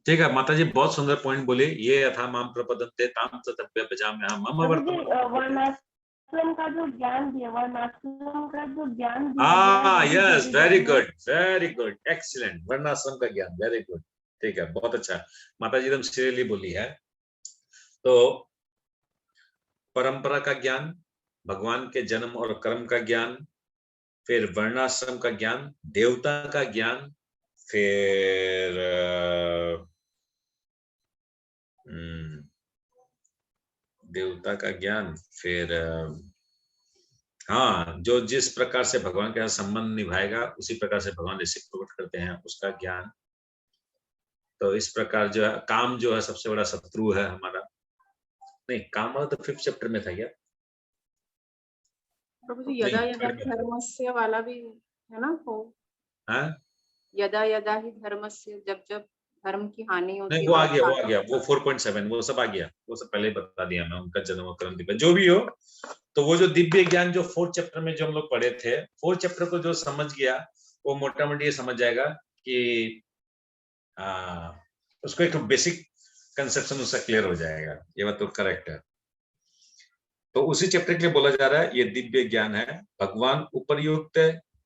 ठीक है माता जी, बहुत सुंदर पॉइंट बोले। ये यथा माम प्रपदन्ते ताम तत्व्य पजाम्यहम् मम वर्तमान। वर्णाश्रम का जो ज्ञान दिया, वर्णाश्रम का जो ज्ञान दिया, हाँ yes, very good, very good, excellent. वर्णाश्रम का ज्ञान, वेरी गुड, ठीक है, बहुत अच्छा माता जी, एकदम सीरियसली बोली है। तो परंपरा का ज्ञान, भगवान के जन्म और कर्म का ज्ञान, फिर वर्णाश्रम का ज्ञान, देवता का ज्ञान, फिर देवता का ज्ञान, फिर हाँ, जो जिस प्रकार से भगवान के साथ संबंध निभाएगा उसी प्रकार से भगवान रेसिप्रोकेट करते हैं, उसका ज्ञान। तो इस प्रकार जो है, काम जो है सबसे बड़ा शत्रु है हमारा। नहीं, काम वाला तो 5th चैप्टर में था क्या? प्रभु जी यदा यदा धर्मस्य वाला भी है ना? हो यदा यदा ही धर्मस्य, जब जब धर्म की हानि होती है। नहीं, वो आ गया, वो 4.7 वो सब आ गया, वो सब पहले बता दिया मैं, उनका जन्म और कर्म दिव्य जो भी हो। तो वो जो दिव्य ज्ञान जो 4th चैप्टर में जो हम लोग पढ़े थे, 4th चैप्टर को जो समझ गया वो मोटा मोटी ये समझ जाएगा कि उसको एक बेसिक कंसेप्शन उसका क्लियर हो जाएगा। ये बात तो करेक्ट है। तो उसी चैप्टर के लिए बोला जा रहा है ये दिव्य ज्ञान है। भगवान उपरयुक्त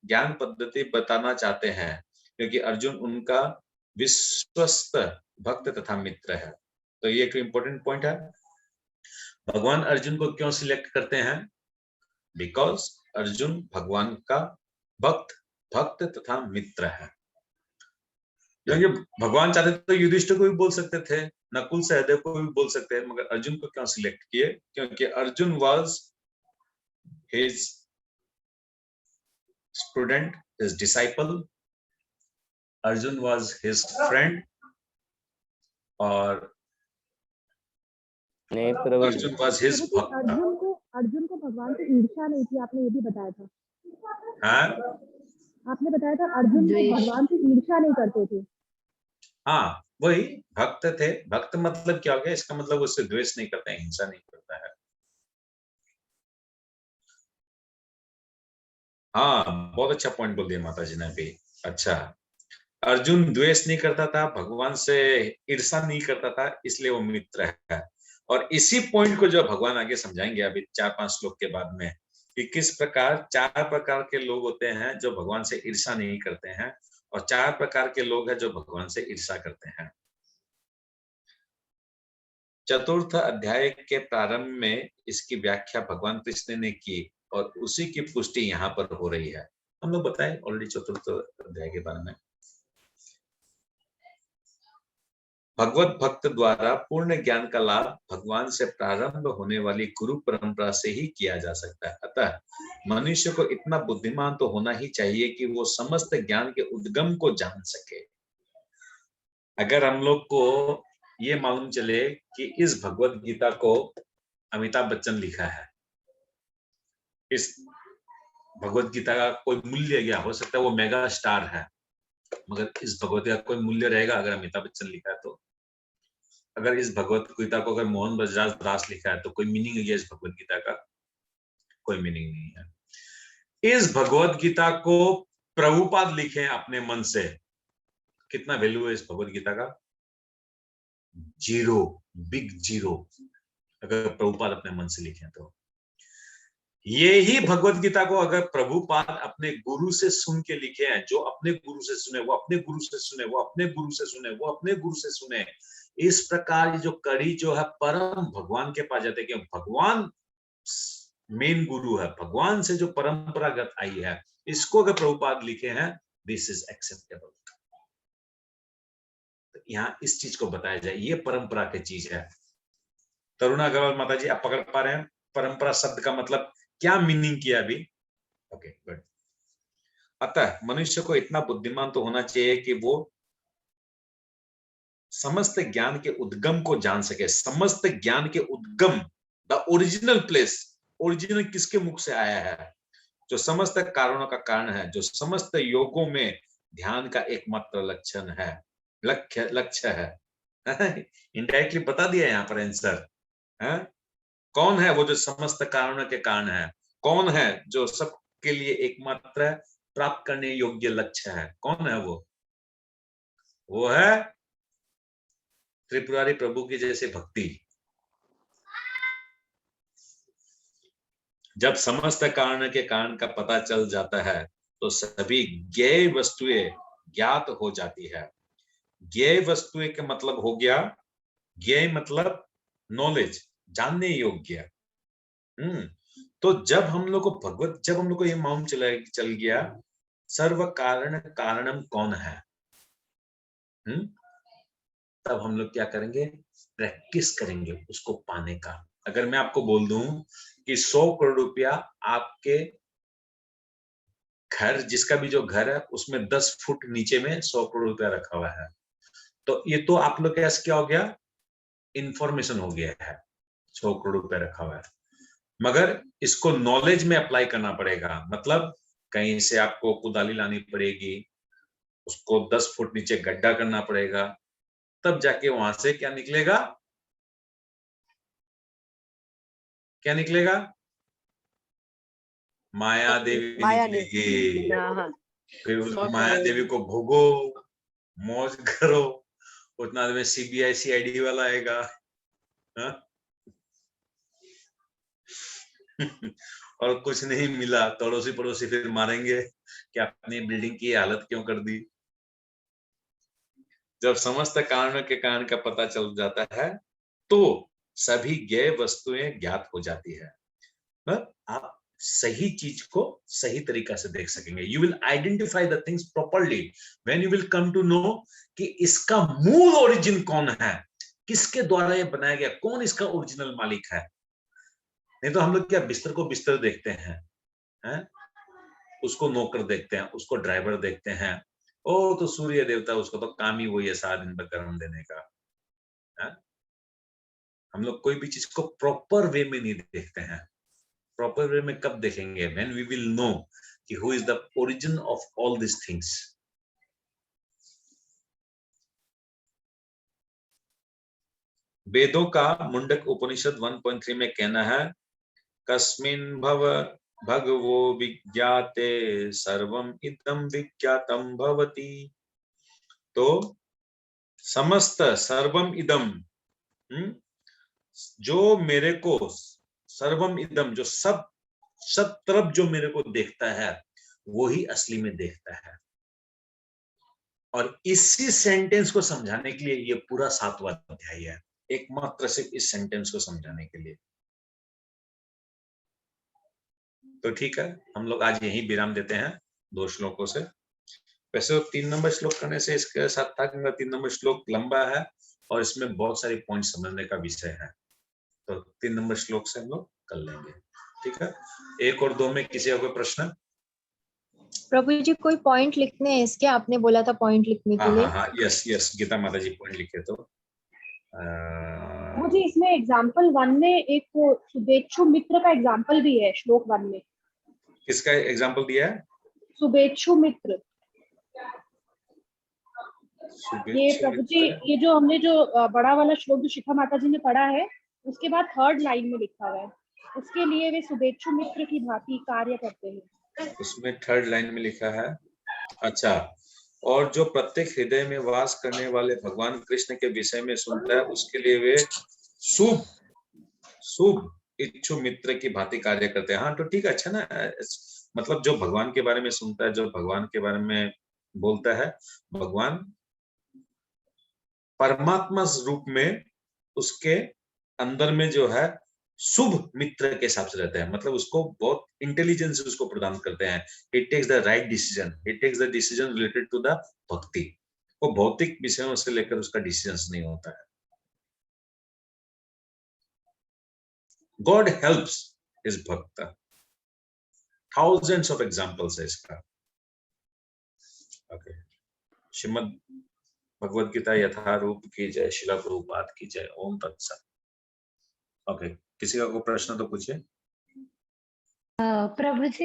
ज्ञान पद्धति बताना चाहते हैं क्योंकि अर्जुन उनका विश्वस्त भक्त तथा मित्र है। तो ये एक इम्पोर्टेंट पॉइंट है। भगवान अर्जुन को क्यों सिलेक्ट करते हैं? बिकॉज अर्जुन भगवान का भक्त तथा मित्र है। क्योंकि भगवान चाहते तो युधिष्ठिर को भी बोल सकते थे, नकुल सहदेव को भी बोल सकते हैं, मगर अर्जुन को क्यों सिलेक्ट किए? क्योंकि Arjun was his student, his disciple, Arjun was his friend, और अर्जुन वाज हिज भक्त। अर्जुन को भगवान से ईर्ष्या नहीं थी, आपने ये भी बताया था। हाँ, आपने बताया था अर्जुन को भगवान से ईर्ष्या नहीं करते थे। हाँ, वही भक्त थे। भक्त मतलब क्या हो गया? इसका मतलब उससे द्वेष नहीं करते हैं, हिंसा नहीं करता है। हाँ, बहुत अच्छा पॉइंट बोल दिया माता जी ने भी। अच्छा, अर्जुन द्वेष नहीं करता था, भगवान से ईर्ष्या नहीं करता था, इसलिए वो मित्र है। और इसी पॉइंट को जो भगवान आगे समझाएंगे अभी 4-5 श्लोक के बाद में, कि किस प्रकार 4 प्रकार के लोग होते हैं जो भगवान से ईर्ष्या नहीं करते हैं, और 4 प्रकार के लोग हैं जो भगवान से ईर्ष्या करते हैं। 4th अध्याय के प्रारंभ में इसकी व्याख्या भगवान कृष्ण ने की और उसी की पुष्टि यहाँ पर हो रही है। हम लोग बताए ऑलरेडी 4th अध्याय के बारे में। भगवत भक्त द्वारा पूर्ण ज्ञान का लाभ भगवान से प्रारंभ होने वाली गुरु परंपरा से ही किया जा सकता है। अतः मनुष्य को इतना बुद्धिमान तो होना ही चाहिए कि वो समस्त ज्ञान के उद्गम को जान सके। अगर हम लोग को ये मालूम चले कि इस भगवत गीता को अमिताभ बच्चन लिखा है, इस भगवत गीता का कोई मूल्य क्या हो सकता है? वो मेगा स्टार है, मगर इस भगवत गीता का कोई मूल्य रहेगा अगर अमिताभ बच्चन लिखा है तो? अगर इस भगवत गीता को अगर मोहन बजाज दास लिखा है तो कोई मीनिंग है इस भगवत गीता का? कोई मीनिंग नहीं है। इस भगवत गीता को प्रभुपाद लिखे अपने मन से, कितना वैल्यू है इस भगवत गीता का? 0, बिग 0, अगर प्रभुपाद अपने मन से लिखे तो। ये ही भगवत गीता को अगर प्रभुपाद अपने गुरु से सुन के लिखे हैं, जो अपने गुरु से सुने, वो अपने गुरु से सुने, वो अपने गुरु से सुने, वो अपने गुरु से सुने, इस प्रकार जो कड़ी जो है परम भगवान के पास जाते, क्यों? भगवान मेन गुरु है, भगवान से जो परंपरागत आई है, इसको अगर प्रभुपाद लिखे हैं, दिस इज एक्सेप्टेबल। तो यहाँ इस चीज को बताया जाए, ये परंपरा की चीज है। तरुणा अग्रवाल माता जी, आप पकड़ पा रहे हैं परंपरा शब्द का मतलब क्या मीनिंग किया अभी? Okay, good. अतः मनुष्य को इतना बुद्धिमान तो होना चाहिए कि वो समस्त ज्ञान के उद्गम को जान सके। समस्त ज्ञान के उद्गम, द ओरिजिनल प्लेस, ओरिजिनल किसके मुख से आया है? जो समस्त कारणों का कारण है, जो समस्त योगों में ध्यान का एकमात्र लक्षण है, लक्ष्य है। इनडायरेक्टली बता दिया यहाँ पर आंसर है। कौन है वो जो समस्त कारणों के कारण है? कौन है जो सबके लिए एकमात्र प्राप्त करने योग्य लक्ष्य है? कौन है वो? वो है त्रिपुरारी प्रभु की जैसे भक्ति। जब समस्त कारण के कारण का पता चल जाता है तो सभी ज्ञेय वस्तुएं ज्ञात हो जाती है। ज्ञेय वस्तुएं का मतलब हो गया, ज्ञेय मतलब नॉलेज, जानने योग्य। तो जब हम लोग को ये मालूम चल गया सर्व कारण कारणम कौन है, तब हम लोग क्या करेंगे, प्रैक्टिस करेंगे उसको पाने का। अगर मैं आपको बोल दूं कि 100 करोड़ रुपया आपके घर, जिसका भी जो घर है उसमें 10 फुट नीचे में 100 करोड़ रुपया रखा हुआ है, तो ये तो आप लोग कैसे क्या हो गया, इंफॉर्मेशन हो गया है 100 करोड़ रुपया रखा हुआ है। मगर इसको नॉलेज में अप्लाई करना पड़ेगा, मतलब कहीं से आपको कुदाली लानी पड़ेगी, उसको 10 फुट नीचे गड्ढा करना पड़ेगा, तब जाके वहां से क्या निकलेगा, क्या निकलेगा, माया देवी निकलेगी। फिर उस माया देवी को भोगो, मौज करो, उतना में CBI CID वाला आएगा और कुछ नहीं मिला, पड़ोसी पड़ोसी फिर मारेंगे कि आपने बिल्डिंग की हालत क्यों कर दी। जब समस्त कारण के कारण का पता चल जाता है तो सभी ज्ञेय वस्तुएं ज्ञात हो जाती है। आप सही चीज को सही तरीका से देख सकेंगे। You will identify the things properly when you will come to know कि इसका मूल ओरिजिन कौन है, किसके द्वारा ये बनाया गया, कौन इसका ओरिजिनल मालिक है। नहीं तो हम लोग क्या बिस्तर को बिस्तर देखते हैं, उसको नौकर देखते हैं, उसको ड्राइवर देखते हैं, ओ तो सूर्य देवता, उसको तो काम ही वही है सारा दिन भर गर्म देने का है? हम लोग कोई भी चीज को प्रॉपर वे में नहीं देखते हैं। प्रॉपर वे में कब देखेंगे, व्हेन वी विल नो कि who is the origin of all this things. वेदों का मुंडक उपनिषद 1.3 में कहना है, कस्मिन् भगवो विज्ञाते सर्वम इदं विज्ञातम भवति। तो समस्त सर्वम इदम, जो मेरे को सर्वम इदम, जो सब तरफ जो मेरे को देखता है वो ही असली में देखता है। और इसी सेंटेंस को समझाने के लिए ये पूरा 7वां अध्याय है, एकमात्र सिर्फ इस सेंटेंस को समझाने के लिए। तो ठीक है, हम लोग आज यही विराम देते हैं 2 श्लोकों से। वैसे तो 3 नंबर श्लोक करने से इसके साथ था, क्योंकि 3 नंबर श्लोक लंबा है और इसमें बहुत सारे पॉइंट समझने का विषय है, तो 3 नंबर श्लोक से हम लोग कर लेंगे। ठीक है, 1 और 2 में किसी का कोई प्रश्न? प्रभु जी कोई पॉइंट लिखने हैं इसके, आपने बोला था पॉइंट लिखने के लिए। हाँ, यस गीता माता जी पॉइंट लिखे। तो मुझे इसमें एग्जाम्पल 1 में एक सुबेच्छु मित्र का एग्जाम्पल भी है, श्लोक 1 में। किसका एग्जाम्पल दिया है? सुबेच्छु मित्र। ये प्रभु जी, ये जो हमने जो बड़ा वाला श्लोक जो शिखा माता जी ने पढ़ा है, उसके बाद 3rd लाइन में लिखा हुआ है, उसके लिए वे शुभेच्छु मित्र की भांति कार्य करते हैं। उसमें 3rd लाइन में लिखा है, अच्छा, और जो प्रत्येक हृदय में वास करने वाले भगवान कृष्ण के विषय में सुनता है, उसके लिए वे शुभ इच्छु मित्र की भांति कार्य करते हैं। हाँ तो ठीक है, अच्छा ना, मतलब जो भगवान के बारे में सुनता है, जो भगवान के बारे में बोलता है, भगवान परमात्मा रूप में उसके अंदर में जो है शुभ मित्र के हिसाब से रहते हैं, मतलब उसको बहुत इंटेलिजेंस उसको प्रदान करते हैं। It takes the right decision, it takes the decision related to the bhakti. वो भौतिक विषयों से लेकर उसका डिसीजन नहीं होता है। गॉड हेल्प्स हिज भक्त, थाउजेंड्स ऑफ एग्जांपल्स है इसका। ओके, श्रीमद् भगवद गीता यथारूप की जय, श्रील प्रभुपाद की जय। ओम तत्सत। ओके, किसी का कोई प्रश्न तो पूछे। प्रभु जी